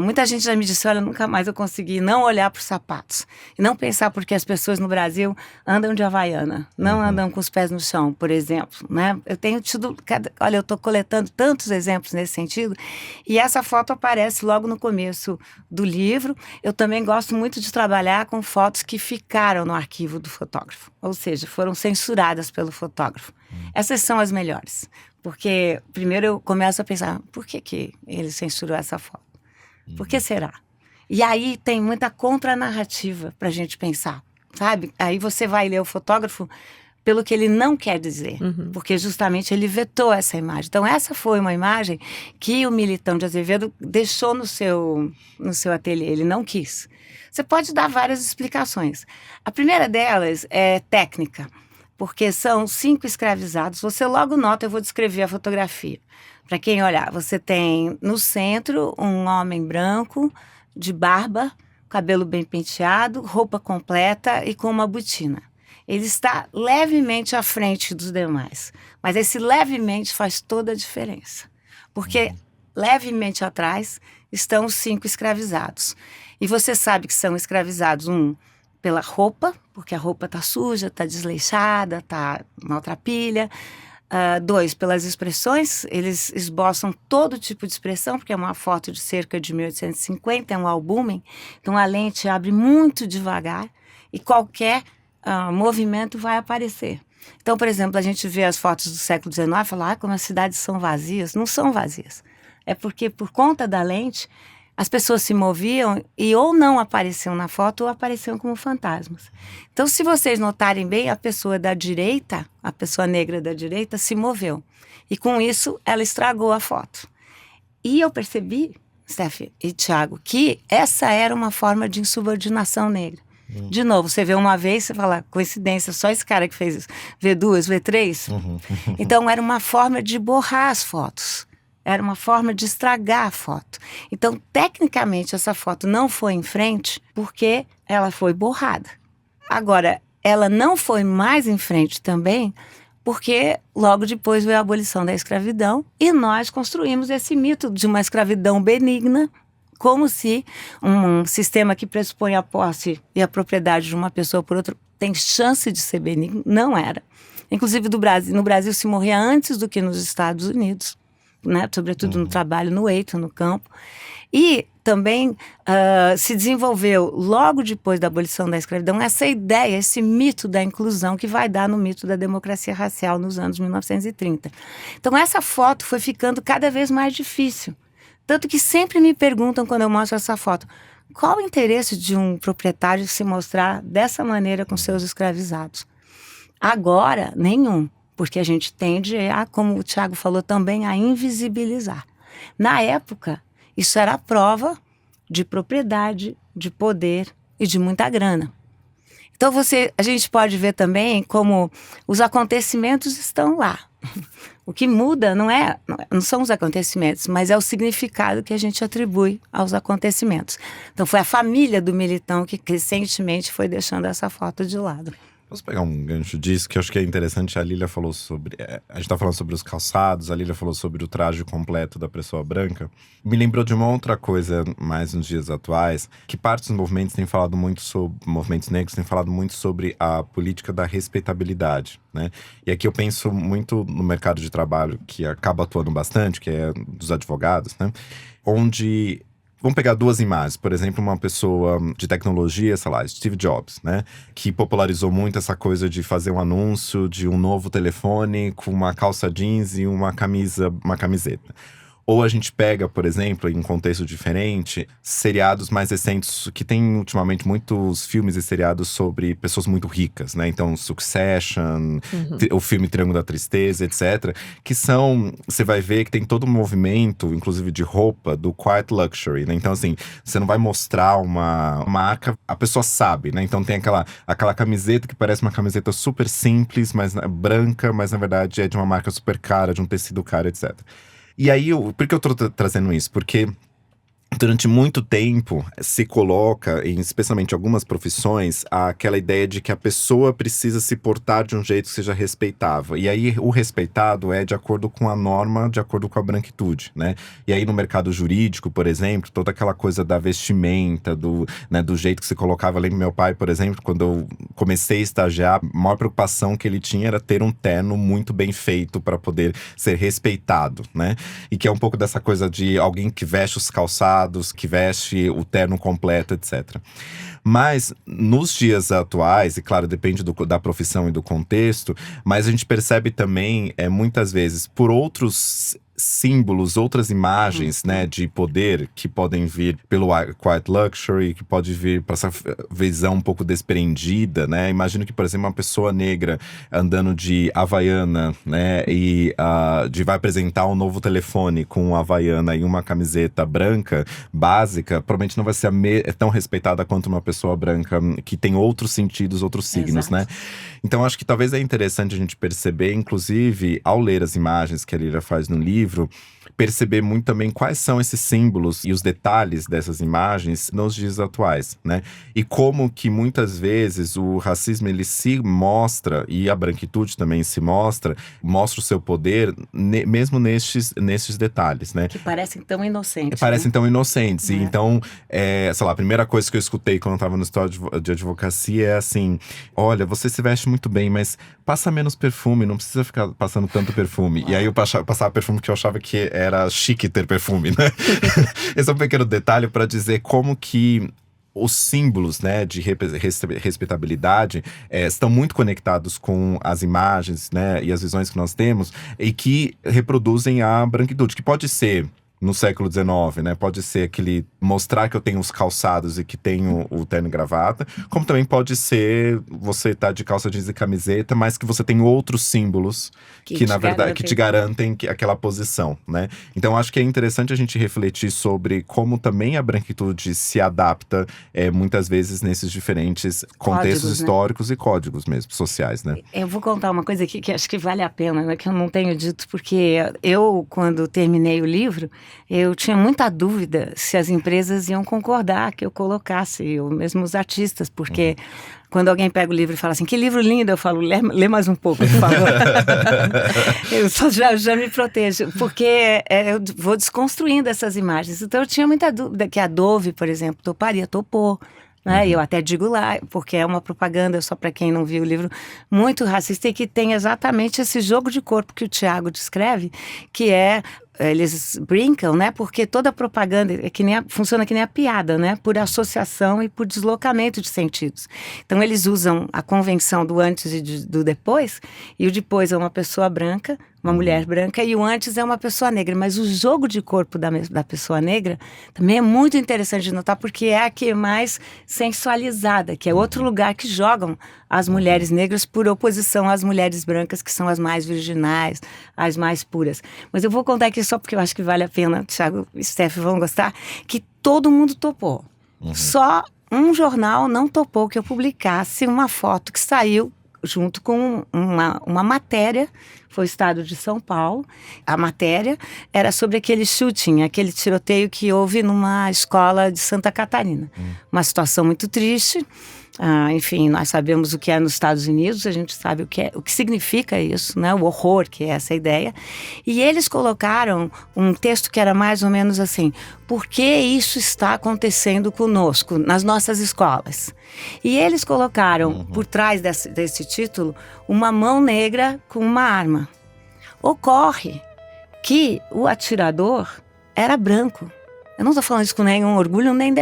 muita gente já me disse, olha, nunca mais eu consegui não olhar para os sapatos. E não pensar porque as pessoas no Brasil andam de Havaiana, não andam com os pés no chão, por exemplo. Né? Eu tenho tido... Olha, eu estou coletando tantos exemplos nesse sentido. E essa foto aparece logo no começo do livro. Eu também gosto muito de trabalhar com fotos que ficaram no arquivo do fotógrafo. Ou seja, foram censuradas pelo fotógrafo. Essas são as melhores. Porque primeiro eu começo a pensar, por que ele censurou essa foto? Por que será? E aí tem muita contranarrativa para a gente pensar, sabe? Aí você vai ler o fotógrafo pelo que ele não quer dizer, porque justamente ele vetou essa imagem. Então essa foi uma imagem que o Militão de Azevedo deixou no seu ateliê, ele não quis. Você pode dar várias explicações. A primeira delas é técnica, porque são 5 escravizados. Você logo nota, eu vou descrever a fotografia. Para quem olhar, você tem no centro um homem branco, de barba, cabelo bem penteado, roupa completa e com uma botina. Ele está levemente à frente dos demais, mas esse levemente faz toda a diferença, porque levemente atrás estão os 5 escravizados. E você sabe que são escravizados, pela roupa, porque a roupa está suja, está desleixada, está maltrapilha. 2, pelas expressões, eles esboçam todo tipo de expressão, porque é uma foto de cerca de 1850, é um albúmen, então a lente abre muito devagar e qualquer movimento vai aparecer. Então, por exemplo, a gente vê as fotos do século XIX e fala, como as cidades são vazias. Não são vazias. É porque, por conta da lente, as pessoas se moviam e ou não apareciam na foto ou apareciam como fantasmas. Então, se vocês notarem bem, a pessoa da direita, a pessoa negra da direita, se moveu. E com isso, ela estragou a foto. E eu percebi, Steph e Thiago, que essa era uma forma de insubordinação negra. De novo, você vê uma vez, você fala, coincidência, só esse cara que fez isso. Vê 2, vê 3. Então, era uma forma de borrar as fotos. Era uma forma de estragar a foto. Então, tecnicamente, essa foto não foi em frente porque ela foi borrada. Agora, ela não foi mais em frente também porque logo depois veio a abolição da escravidão e nós construímos esse mito de uma escravidão benigna, como se um sistema que pressupõe a posse e a propriedade de uma pessoa por outra tem chance de ser benigno. Não era. Inclusive, no Brasil se morria antes do que nos Estados Unidos. né? Sobretudo no trabalho no eito, no campo. E também se desenvolveu, logo depois da abolição da escravidão, essa ideia, esse mito da inclusão que vai dar no mito da democracia racial nos anos 1930. Então, essa foto foi ficando cada vez mais difícil. Tanto que sempre me perguntam, quando eu mostro essa foto, qual o interesse de um proprietário se mostrar dessa maneira com seus escravizados? Agora, nenhum, porque a gente tende a, como o Tiago falou também, a invisibilizar. Na época, isso era a prova de propriedade, de poder e de muita grana. Então a gente pode ver também como os acontecimentos estão lá. O que muda não são os acontecimentos, mas é o significado que a gente atribui aos acontecimentos. Então foi a família do Militão que recentemente foi deixando essa foto de lado. Posso pegar um gancho disso, que eu acho que é interessante. A Lília falou sobre… a gente tá falando sobre os calçados, a Lília falou sobre o traje completo da pessoa branca. Me lembrou de uma outra coisa, mais nos dias atuais, que parte dos movimentos têm falado muito sobre… movimentos negros têm falado muito sobre a política da respeitabilidade, né? E aqui eu penso muito no mercado de trabalho, que acaba atuando bastante, que é dos advogados, né? Onde… Vamos pegar duas imagens. Por exemplo, uma pessoa de tecnologia, sei lá, Steve Jobs, né? Que popularizou muito essa coisa de fazer um anúncio de um novo telefone com uma calça jeans e uma camiseta. Ou a gente pega, por exemplo, em um contexto diferente, seriados mais recentes, que tem ultimamente muitos filmes e seriados sobre pessoas muito ricas, né? Então, Succession, o filme Triângulo da Tristeza, etc. Que são, você vai ver que tem todo um movimento, inclusive de roupa, do quiet luxury, né? Então, assim, você não vai mostrar uma marca, a pessoa sabe, né? Então tem aquela camiseta que parece uma camiseta super simples, mas branca, mas na verdade é de uma marca super cara, de um tecido caro, etc. E aí, por que eu tô trazendo isso? Porque durante muito tempo se coloca, especialmente em algumas profissões, aquela ideia de que a pessoa precisa se portar de um jeito que seja respeitável. E aí o respeitado é de acordo com a norma, de acordo com a branquitude, né? E aí no mercado jurídico, por exemplo, toda aquela coisa da vestimenta, do jeito que se colocava. Eu lembro meu pai, por exemplo, quando eu comecei a estagiar, a maior preocupação que ele tinha era ter um terno muito bem feito para poder ser respeitado, né? E que é um pouco dessa coisa de alguém que veste os calçados, que veste o terno completo, etc. Mas nos dias atuais, e claro, depende da profissão e do contexto, mas a gente percebe também, muitas vezes, por outros símbolos, outras imagens, né, de poder que podem vir pelo quiet luxury, que pode vir para essa visão um pouco desprendida, né? Imagino que, por exemplo, uma pessoa negra andando de Havaiana, né, e vai apresentar um novo telefone com uma Havaiana e uma camiseta branca, básica, provavelmente não vai ser tão respeitada quanto uma pessoa branca que tem outros sentidos, outros signos, né? Então, acho que talvez é interessante a gente perceber, inclusive, ao ler as imagens que a Lília faz no livro, perceber muito também quais são esses símbolos e os detalhes dessas imagens nos dias atuais, né? E como que muitas vezes o racismo, ele se mostra, e a branquitude também se mostra o seu poder, mesmo nestes detalhes, né? Que parecem tão inocentes. Parecem né? tão inocentes. E então, sei lá, a primeira coisa que eu escutei quando eu tava no escritório de advocacia é assim: olha, você se veste muito bem, mas passa menos perfume, não precisa ficar passando tanto perfume. Uau. E aí eu passava perfume que eu achava que era chique ter perfume, né? Esse é um pequeno detalhe para dizer como que os símbolos, né, de respeitabilidade estão muito conectados com as imagens, né, e as visões que nós temos, e que reproduzem a branquitude, que pode ser no século XIX, né? Pode ser aquele mostrar que eu tenho os calçados e que tenho o terno e gravata, como também pode ser você tá de calça jeans e camiseta, mas que você tem outros símbolos que na verdade que te garantem aquela posição, né? Então acho que é interessante a gente refletir sobre como também a branquitude se adapta muitas vezes nesses diferentes contextos históricos, né? E códigos mesmo, sociais, né? Eu vou contar uma coisa aqui que acho que vale a pena, né? Que eu não tenho dito, porque eu, quando terminei o livro, eu tinha muita dúvida se as empresas iam concordar que eu colocasse, ou mesmo os artistas, porque quando alguém pega o livro e fala assim, que livro lindo, eu falo, lê mais um pouco, por favor. Eu só já me protejo, porque eu vou desconstruindo essas imagens. Então eu tinha muita dúvida que a Dove, por exemplo, topou. Né? Eu até digo lá, porque é uma propaganda, só para quem não viu o livro, muito racista, e que tem exatamente esse jogo de corpo que o Tiago descreve, que é eles brincam, né? Porque toda propaganda funciona que nem a piada, né? Por associação e por deslocamento de sentidos. Então, eles usam a convenção do antes e do depois, e o depois é uma pessoa branca, uma mulher branca, e o antes é uma pessoa negra. Mas o jogo de corpo da pessoa negra também é muito interessante de notar, porque é a que é mais sensualizada, que é outro lugar que jogam as mulheres negras por oposição às mulheres brancas, que são as mais virginais, as mais puras. Mas eu vou contar aqui só porque eu acho que vale a pena, Thiago e Steph vão gostar, que todo mundo topou. Só um jornal não topou que eu publicasse uma foto que saiu junto com uma matéria, foi o Estado de São Paulo. A matéria era sobre aquele shooting, aquele tiroteio que houve numa escola de Santa Catarina. Uma situação muito triste. Enfim, nós sabemos o que é nos Estados Unidos, a gente sabe o que significa isso, né? O horror, que é essa ideia. E eles colocaram um texto que era mais ou menos assim: por que isso está acontecendo conosco, nas nossas escolas? E eles colocaram, por trás desse título, uma mão negra com uma arma. Ocorre que o atirador era branco. Eu não estou falando isso com nenhum orgulho, nem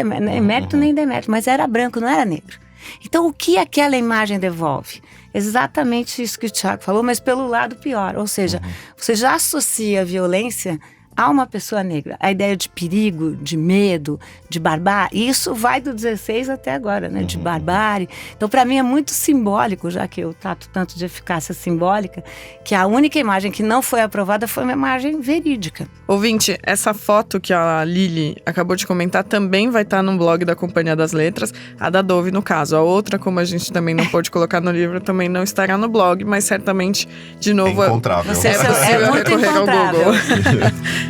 mérito, nem demérito, mas era branco, não era negro. Então, o que aquela imagem devolve? Exatamente isso que o Thiago falou, mas pelo lado pior. Ou seja, você já associa a violência a uma pessoa negra. A ideia de perigo, de medo, de barbárie. E isso vai do 16 até agora, né? De barbárie. Então, para mim, é muito simbólico, já que eu trato tanto de eficácia simbólica, que a única imagem que não foi aprovada foi uma imagem verídica. Ouvinte, essa foto que a Lili acabou de comentar também vai estar no blog da Companhia das Letras, a da Dove, no caso. A outra, como a gente também não pôde colocar no livro, também não estará no blog, mas certamente, de novo, é encontrável. Você possível muito recorrer ao encontrável. Google.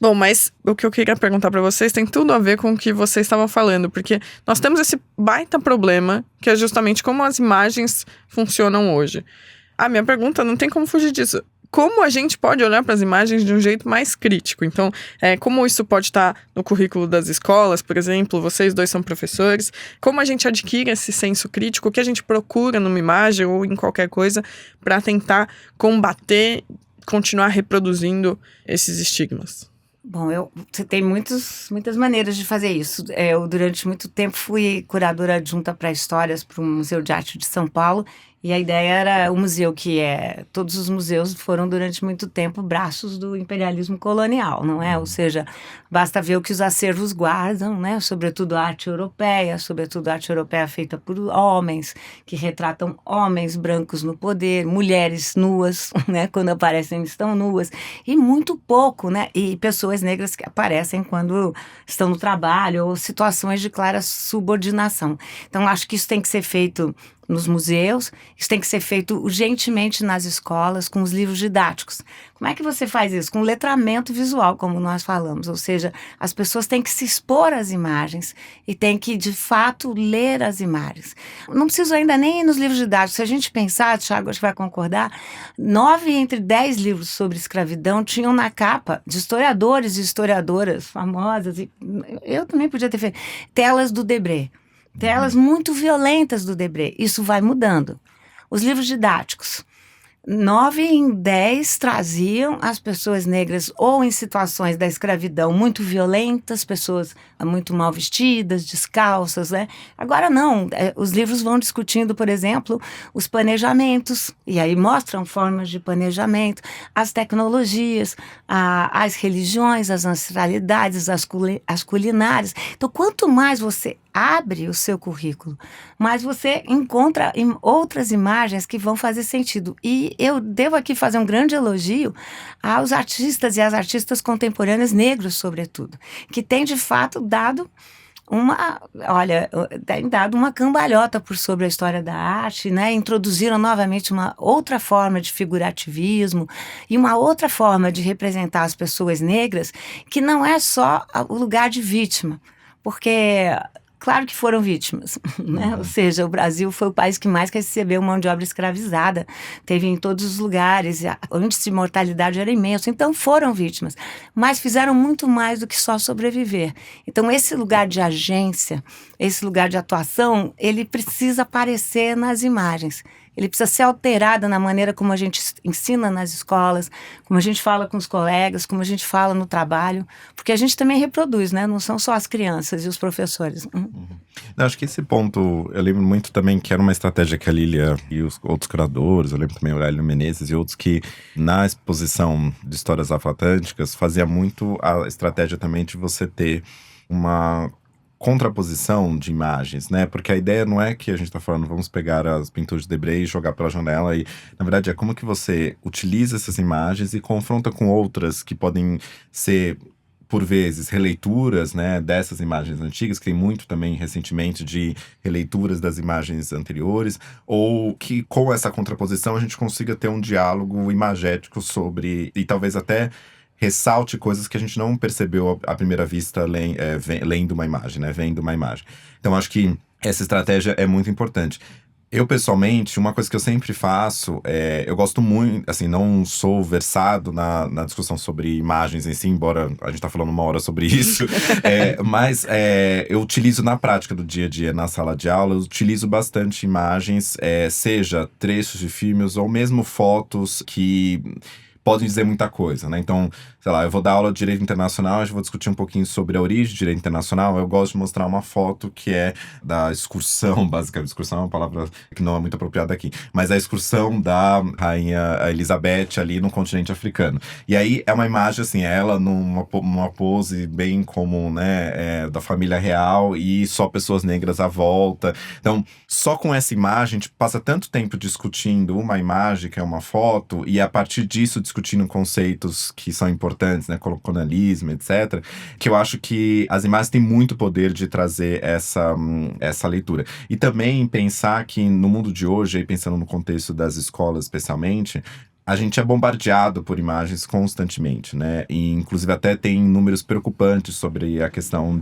Bom, mas o que eu queria perguntar pra vocês tem tudo a ver com o que vocês estavam falando, porque nós temos esse baita problema, que é justamente como as imagens funcionam hoje. A minha pergunta, não tem como fugir disso. Como a gente pode olhar para as imagens de um jeito mais crítico? Então, como isso pode estar no currículo das escolas, por exemplo, vocês dois são professores, como a gente adquire esse senso crítico, o que a gente procura numa imagem ou em qualquer coisa para tentar combater, continuar reproduzindo esses estigmas? Bom, você tem muitas maneiras de fazer isso. Eu, durante muito tempo, fui curadora adjunta para histórias para o Museu de Arte de São Paulo, e a ideia era o museu todos os museus foram durante muito tempo braços do imperialismo colonial, não é? Ou seja, basta ver o que os acervos guardam, né? Sobretudo a arte europeia feita por homens, que retratam homens brancos no poder, mulheres nuas, né? Quando aparecem estão nuas, e muito pouco, né? E pessoas negras que aparecem quando estão no trabalho, ou situações de clara subordinação. Então, acho que isso tem que ser feito nos museus, isso tem que ser feito urgentemente nas escolas, com os livros didáticos. Como é que você faz isso? Com letramento visual, como nós falamos, ou seja, as pessoas têm que se expor às imagens e têm que, de fato, ler as imagens. Não preciso ainda nem ir nos livros didáticos. Se a gente pensar, Thiago, acho que vai concordar, 9 entre 10 livros sobre escravidão tinham na capa, de historiadores e historiadoras famosas, e eu também podia ter feito, telas do Debré. Telas muito violentas do Debré. Isso vai mudando. Os livros didáticos, 9 em 10 traziam as pessoas negras ou em situações da escravidão muito violentas, pessoas muito mal vestidas, descalças, né? Agora não, os livros vão discutindo, por exemplo, os planejamentos, e aí mostram formas de planejamento, as tecnologias, as religiões, as ancestralidades, as culinárias. Então, quanto mais você abre o seu currículo, mas você encontra outras imagens que vão fazer sentido. E eu devo aqui fazer um grande elogio aos artistas e às artistas contemporâneas negros, sobretudo, que têm, de fato, dado uma cambalhota por sobre a história da arte, né? Introduziram novamente uma outra forma de figurativismo e uma outra forma de representar as pessoas negras, que não é só o lugar de vítima, porque claro que foram vítimas, né? Ou seja, o Brasil foi o país que mais recebeu mão de obra escravizada, teve em todos os lugares, o índice de mortalidade era imenso, então foram vítimas, mas fizeram muito mais do que só sobreviver. Então esse lugar de agência, esse lugar de atuação, ele precisa aparecer nas imagens. ele precisa ser alterado na maneira como a gente ensina nas escolas, como a gente fala com os colegas, como a gente fala no trabalho, porque a gente também reproduz, né? Não são só as crianças e os professores. Não, acho que esse ponto, eu lembro muito também que era uma estratégia que a Lília e os outros curadores, eu lembro também o Aurélio Menezes e outros, que na exposição de histórias afroatlânticas fazia muito a estratégia também de você ter uma contraposição de imagens, né? Porque a ideia não é que a gente está falando, vamos pegar as pinturas de Debré e jogar pela janela, e na verdade é como que você utiliza essas imagens e confronta com outras que podem ser, por vezes, releituras, né, dessas imagens antigas, que tem muito também recentemente de releituras das imagens anteriores, ou que com essa contraposição a gente consiga ter um diálogo imagético sobre, e talvez até ressalte coisas que a gente não percebeu à primeira vista lendo uma imagem, né, vendo uma imagem. Então acho que essa estratégia é muito importante. Eu, pessoalmente, uma coisa que eu sempre faço, eu gosto muito, assim, não sou versado na discussão sobre imagens em si, embora a gente tá falando uma hora sobre isso, mas eu utilizo na prática do dia a dia, na sala de aula, eu utilizo bastante imagens, seja trechos de filmes ou mesmo fotos que podem dizer muita coisa, né? Então, sei lá, eu vou dar aula de Direito Internacional, a gente vai discutir um pouquinho sobre a origem do Direito Internacional. Eu gosto de mostrar uma foto que é da excursão, basicamente. Excursão é uma palavra que não é muito apropriada aqui. Mas a excursão da Rainha Elizabeth ali no continente africano. E aí é uma imagem, assim, ela numa pose bem comum, né? Da família real e só pessoas negras à volta. Então, só com essa imagem, a gente passa tanto tempo discutindo uma imagem, que é uma foto, e a partir disso discutindo conceitos que são importantes, né, colonialismo, etc., que eu acho que as imagens têm muito poder de trazer essa leitura. E também pensar que no mundo de hoje, aí pensando no contexto das escolas especialmente, a gente é bombardeado por imagens constantemente, né? E, inclusive, até tem números preocupantes sobre a questão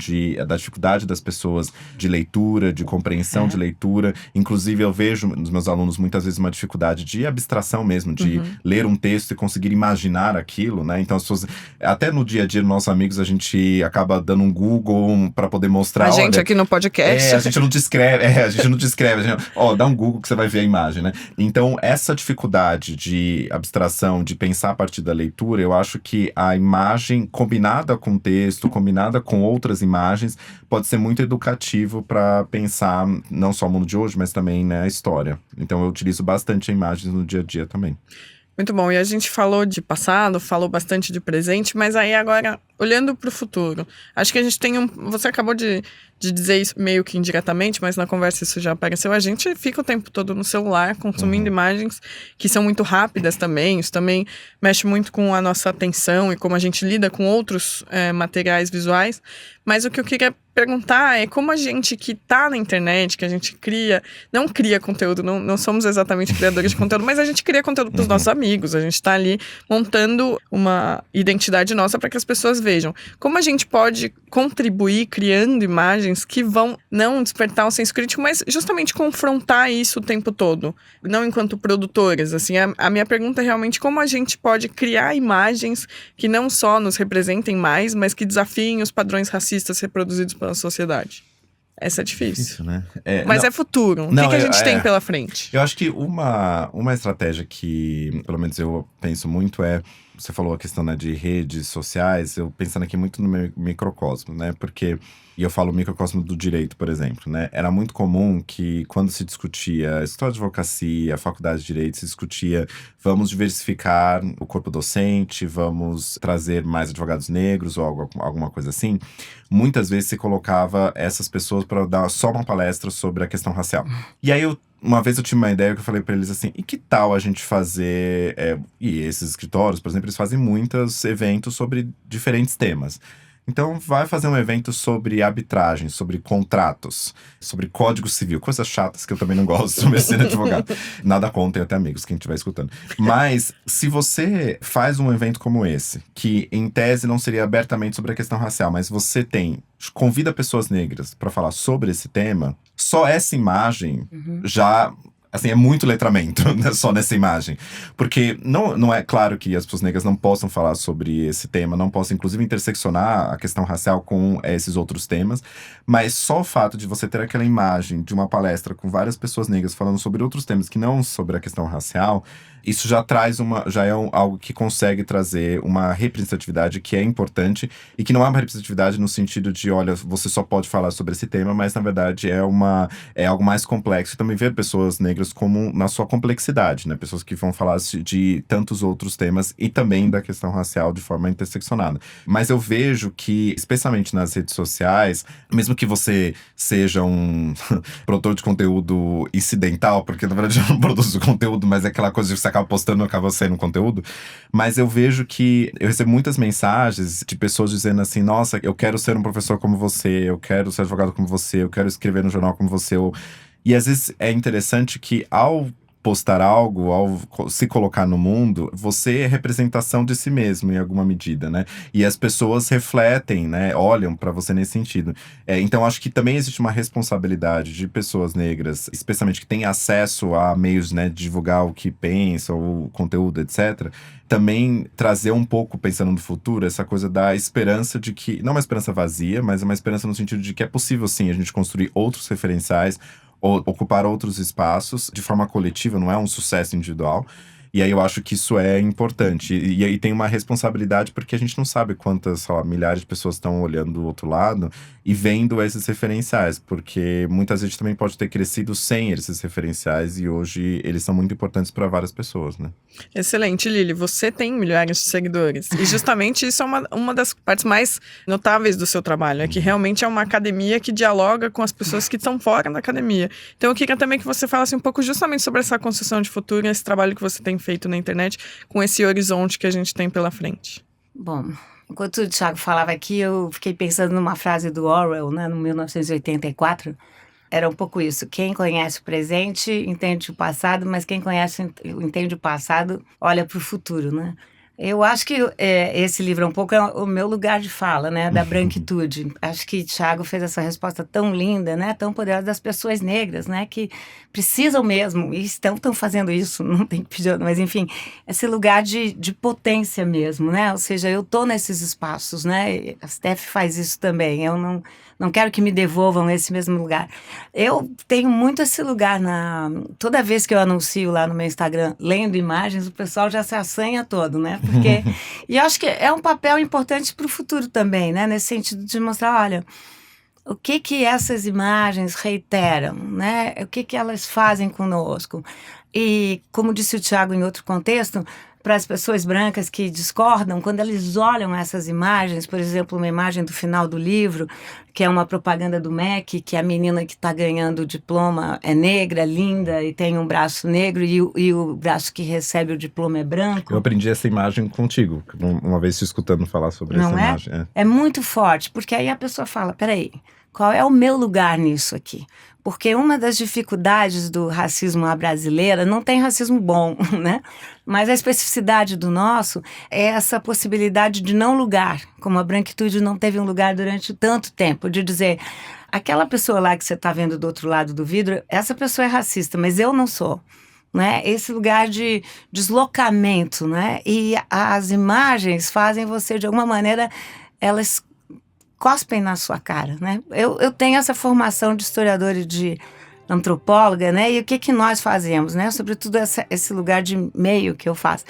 da dificuldade das pessoas de leitura, de compreensão de leitura. Inclusive, eu vejo nos meus alunos muitas vezes uma dificuldade de abstração mesmo, de ler um texto e conseguir imaginar aquilo, né? Então, as pessoas, até no dia a dia, nossos amigos, a gente acaba dando um Google para poder mostrar. A gente aqui no podcast. A gente não descreve, dá um Google que você vai ver a imagem, né? Então, essa dificuldade de abstração, de pensar a partir da leitura, eu acho que a imagem combinada com o texto, combinada com outras imagens, pode ser muito educativo para pensar não só o mundo de hoje, mas também, né, a história. Então eu utilizo bastante imagens no dia a dia também. Muito bom. E a gente falou de passado, falou bastante de presente, mas aí agora, olhando para o futuro, acho que a gente tem Você acabou de dizer isso meio que indiretamente, mas na conversa isso já apareceu. A gente fica o tempo todo no celular, consumindo imagens que são muito rápidas também. Isso também mexe muito com a nossa atenção e como a gente lida com outros materiais visuais. Mas o que eu queria perguntar é como a gente que tá na internet, que a gente não cria conteúdo, não somos exatamente criadores de conteúdo, mas a gente cria conteúdo para os nossos amigos. A gente tá ali montando uma identidade nossa para que as pessoas vejam. Como a gente pode contribuir criando imagens que vão não despertar um senso crítico, mas justamente confrontar isso o tempo todo, não enquanto produtoras. Assim, a minha pergunta é realmente como a gente pode criar imagens que não só nos representem mais, mas que desafiem os padrões racistas reproduzidos pela sociedade. Essa é difícil, né? Mas é futuro. O que a gente tem pela frente? Eu acho que uma estratégia que, pelo menos eu penso muito, você falou a questão, né, de redes sociais, eu pensando aqui muito no meu microcosmo, né? E eu falo microcosmo do direito, por exemplo, né? Era muito comum que, quando se discutia a história de advocacia, a faculdade de direito, se discutia, vamos diversificar o corpo docente, vamos trazer mais advogados negros ou alguma coisa assim. Muitas vezes se colocava essas pessoas para dar só uma palestra sobre a questão racial. E aí uma vez eu tive uma ideia que eu falei para eles assim, e que tal a gente fazer, e esses escritórios, por exemplo, eles fazem muitos eventos sobre diferentes temas. Então, vai fazer um evento sobre arbitragem, sobre contratos, sobre código civil, coisas chatas que eu também não gosto, sobre ser advogado. Nada contra, até amigos, quem estiver escutando. Mas, se você faz um evento como esse, que em tese não seria abertamente sobre a questão racial, mas você convida pessoas negras para falar sobre esse tema, só essa imagem já Assim, é muito letramento, né, só nessa imagem. Porque não é claro que as pessoas negras não possam falar sobre esse tema, não possam, inclusive, interseccionar a questão racial com esses outros temas. Mas só o fato de você ter aquela imagem de uma palestra com várias pessoas negras falando sobre outros temas que não sobre a questão racial, isso já traz algo que consegue trazer uma representatividade que é importante e que não é uma representatividade no sentido de, olha, você só pode falar sobre esse tema, mas na verdade é algo mais complexo. E também ver pessoas negras como na sua complexidade, né? Pessoas que vão falar de tantos outros temas e também da questão racial de forma interseccionada. Mas eu vejo que, especialmente nas redes sociais, mesmo que você seja um produtor de conteúdo incidental, porque na verdade eu não produzo conteúdo, mas é aquela coisa de você acaba postando e acaba saindo conteúdo. Mas eu vejo que eu recebo muitas mensagens de pessoas dizendo assim, nossa, eu quero ser um professor como você, eu quero ser advogado como você, eu quero escrever no jornal como você. E às vezes é interessante que ao postar algo, ao se colocar no mundo, você é representação de si mesmo, em alguma medida, né? E as pessoas refletem, né? Olham para você nesse sentido. Então, acho que também existe uma responsabilidade de pessoas negras, especialmente que têm acesso a meios, né, de divulgar o que pensam, o conteúdo, etc., também trazer um pouco, pensando no futuro, essa coisa da esperança de que, não uma esperança vazia, mas uma esperança no sentido de que é possível, sim, a gente construir outros referenciais, ou ocupar outros espaços de forma coletiva, não é um sucesso individual. E aí eu acho que isso é importante. E aí tem uma responsabilidade, porque a gente não sabe quantas, sei lá, milhares de pessoas estão olhando do outro lado e vendo esses referenciais. Porque muitas vezes também pode ter crescido sem esses referenciais e hoje eles são muito importantes para várias pessoas, né? Excelente, Lili. Você tem milhares de seguidores. E justamente isso é uma das partes mais notáveis do seu trabalho. É que realmente é uma academia que dialoga com as pessoas que estão fora da academia. Então eu queria também que você falasse um pouco justamente sobre essa construção de futuro e esse trabalho que você tem feito na internet com esse horizonte que a gente tem pela frente. Bom, enquanto o Thiago falava aqui, eu fiquei pensando numa frase do Orwell, né, no 1984. Era um pouco isso. Quem conhece o presente entende o passado, mas quem entende o passado olha para o futuro, né? Eu acho que esse livro é um pouco o meu lugar de fala, né? Da branquitude. Acho que Thiago fez essa resposta tão linda, né? Tão poderosa das pessoas negras, né? Que precisam mesmo, e estão fazendo isso, não tem que pedir, mas enfim, esse lugar de potência mesmo, né? Ou seja, eu tô nesses espaços, né? A Steph faz isso também. Eu não quero que me devolvam esse mesmo lugar. Eu tenho muito esse lugar toda vez que eu anuncio lá no meu Instagram, lendo imagens, o pessoal já se assanha todo, né? Porque, e eu acho que é um papel importante para o futuro também, né? Nesse sentido de mostrar, olha, o que essas imagens reiteram, né? O que elas fazem conosco. E, como disse o Thiago em outro contexto, para as pessoas brancas que discordam, quando eles olham essas imagens, por exemplo, uma imagem do final do livro, que é uma propaganda do MEC, que a menina que está ganhando o diploma é negra, linda, e tem um braço negro, e o braço que recebe o diploma é branco. Eu aprendi essa imagem contigo, uma vez te escutando falar sobre essa imagem. É muito forte, porque aí a pessoa fala, peraí, qual é o meu lugar nisso aqui? Porque uma das dificuldades do racismo à brasileira, não tem racismo bom, né? Mas a especificidade do nosso é essa possibilidade de não lugar, como a branquitude não teve um lugar durante tanto tempo, de dizer, aquela pessoa lá que você está vendo do outro lado do vidro, essa pessoa é racista, mas eu não sou. Né? Esse lugar de deslocamento, né? E as imagens fazem você, de alguma maneira, elas cospem na sua cara, né? Eu tenho essa formação de historiadora e de antropóloga, né? E o que nós fazemos, né? Sobretudo esse lugar de meio que eu faço.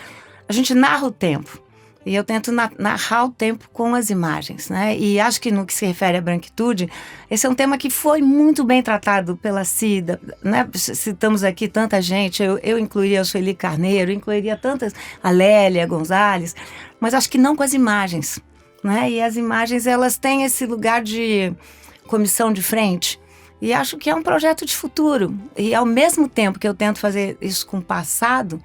A gente narra o tempo. E eu tento narrar o tempo com as imagens, né? E acho que no que se refere à branquitude, esse é um tema que foi muito bem tratado pela Cida, né? Citamos aqui tanta gente, eu incluiria a Sueli Carneiro, incluiria tantas, a Lélia Gonzalez, mas acho que não com as imagens, né? E as imagens, elas têm esse lugar de comissão de frente. E acho que é um projeto de futuro. E ao mesmo tempo que eu tento fazer isso com o passado,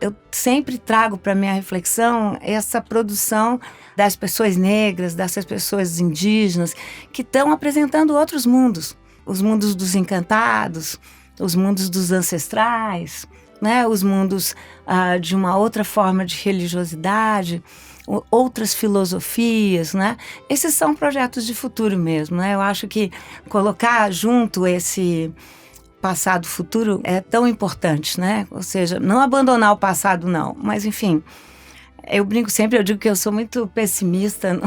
eu sempre trago para minha reflexão essa produção das pessoas negras, dessas pessoas indígenas, que estão apresentando outros mundos. Os mundos dos encantados, os mundos dos ancestrais, né? Os mundos de uma outra forma de religiosidade, outras filosofias, né? Esses são projetos de futuro mesmo, né? Eu acho que colocar junto esse passado, futuro é tão importante, né? Ou seja, não abandonar o passado, não. Mas, enfim, eu brinco sempre, eu digo que eu sou muito pessimista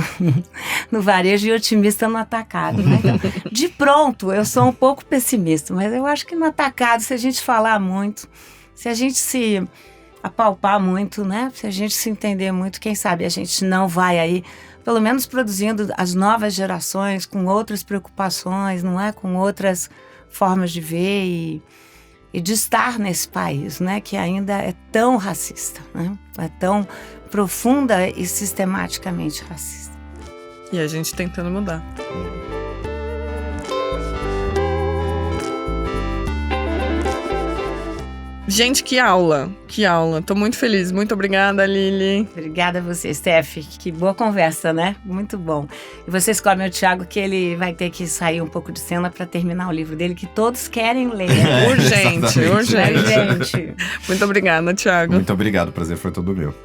no varejo e otimista no atacado, né? Então, de pronto, eu sou um pouco pessimista, mas eu acho que no atacado, se a gente falar muito, se a gente se apalpar muito, né? Se a gente se entender muito, quem sabe a gente não vai aí, pelo menos produzindo as novas gerações com outras preocupações, não é? Com outras formas de ver e de estar nesse país, né? Que ainda é tão racista, né? É tão profunda e sistematicamente racista. E a gente tentando mudar. Gente, que aula, que aula. Tô muito feliz. Muito obrigada, Lili. Obrigada a você, Steph. Que boa conversa, né? Muito bom. E vocês comem o Thiago, que ele vai ter que sair um pouco de cena para terminar o livro dele, que todos querem ler. Urgente, urgente. Muito obrigada, Thiago. Muito obrigado, o prazer foi todo meu.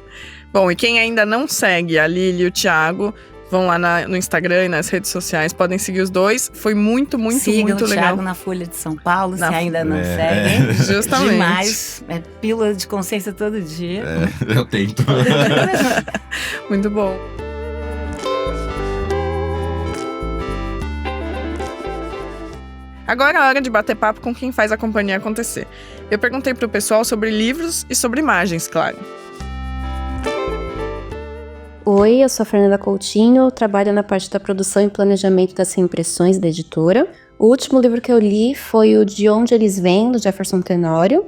Bom, e quem ainda não segue a Lili e o Thiago, vão lá no Instagram e nas redes sociais, podem seguir os dois. Foi muito, muito, Sigam muito o legal. Thiago na Folha de São Paulo, se ainda não seguem. Justamente. Demais. É pílula de consciência todo dia. Eu tento. Muito bom. Agora é a hora de bater papo com quem faz a companhia acontecer. Eu perguntei pro pessoal sobre livros e sobre imagens, claro. Oi, eu sou a Fernanda Coutinho, trabalho na parte da produção e planejamento das reimpressões da editora. O último livro que eu li foi o De Onde Eles Vêm, do Jefferson Tenório.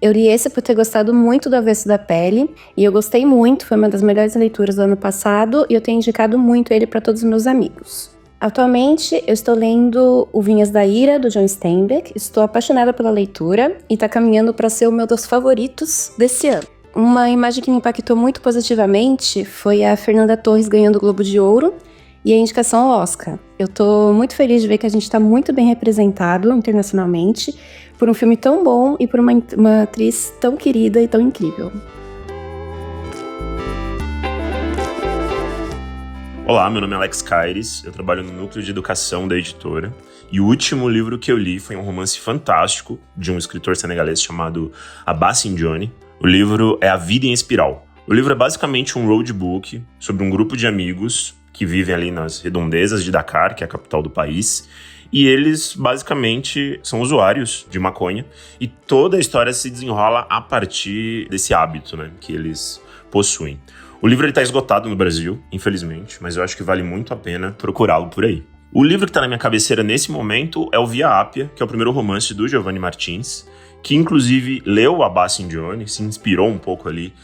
Eu li esse por ter gostado muito do Avesso da Pele, e eu gostei muito, foi uma das melhores leituras do ano passado, e eu tenho indicado muito ele para todos os meus amigos. Atualmente, eu estou lendo O Vinhas da Ira, do John Steinbeck, estou apaixonada pela leitura, e está caminhando para ser o meu dos favoritos desse ano. Uma imagem que me impactou muito positivamente foi a Fernanda Torres ganhando o Globo de Ouro e a indicação ao Oscar. Eu tô muito feliz de ver que a gente está muito bem representado internacionalmente por um filme tão bom e por uma atriz tão querida e tão incrível. Olá, meu nome é Alex Caires, eu trabalho no Núcleo de Educação da editora e o último livro que eu li foi um romance fantástico de um escritor senegalês chamado Abassin Dione. O livro é A Vida em Espiral. O livro é basicamente um roadbook sobre um grupo de amigos que vivem ali nas redondezas de Dakar, que é a capital do país, e eles basicamente são usuários de maconha e toda a história se desenrola a partir desse hábito, né, que eles possuem. O livro está esgotado no Brasil, infelizmente, mas eu acho que vale muito a pena procurá-lo por aí. O livro que está na minha cabeceira nesse momento é o Via Ápia, que é o primeiro romance do Giovanni Martins, que inclusive leu Abassin Dione, se inspirou um pouco ali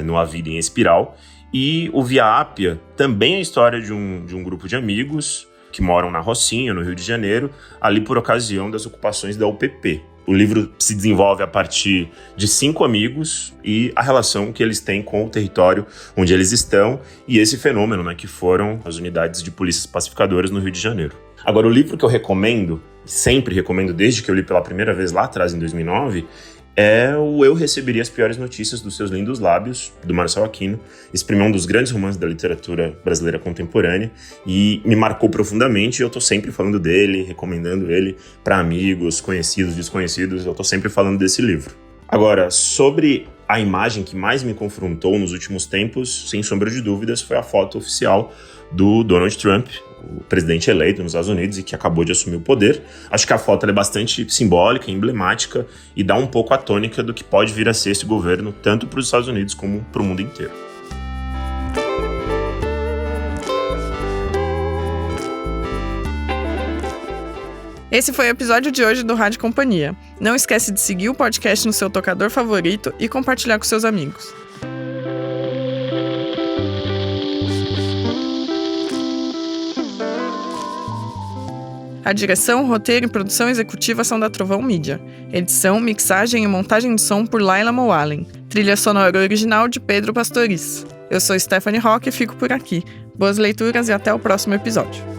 no A Vida em Espiral. E o Via Ápia também é a história de um grupo de amigos que moram na Rocinha, no Rio de Janeiro, ali por ocasião das ocupações da UPP. O livro se desenvolve a partir de 5 amigos e a relação que eles têm com o território onde eles estão e esse fenômeno, né, que foram as unidades de polícias pacificadoras no Rio de Janeiro. Agora, o livro que eu recomendo, sempre recomendo desde que eu li pela primeira vez lá atrás, em 2009, é o Eu Receberia as Piores Notícias dos Seus Lindos Lábios, do Marcel Aquino. Esse primeiro é um dos grandes romances da literatura brasileira contemporânea e me marcou profundamente. Eu tô sempre falando dele, recomendando ele para amigos, conhecidos, desconhecidos. Eu tô sempre falando desse livro. Agora, sobre a imagem que mais me confrontou nos últimos tempos, sem sombra de dúvidas, foi a foto oficial do Donald Trump, o presidente eleito nos Estados Unidos e que acabou de assumir o poder. Acho que a foto é bastante simbólica, emblemática e dá um pouco a tônica do que pode vir a ser esse governo, tanto para os Estados Unidos como para o mundo inteiro. Esse foi o episódio de hoje do Rádio Companhia. Não esquece de seguir o podcast no seu tocador favorito e compartilhar com seus amigos. A direção, roteiro e produção executiva são da Trovão Mídia. Edição, mixagem e montagem de som por Laila Moalen. Trilha sonora original de Pedro Pastoriz. Eu sou Stephanie Roque e fico por aqui. Boas leituras e até o próximo episódio.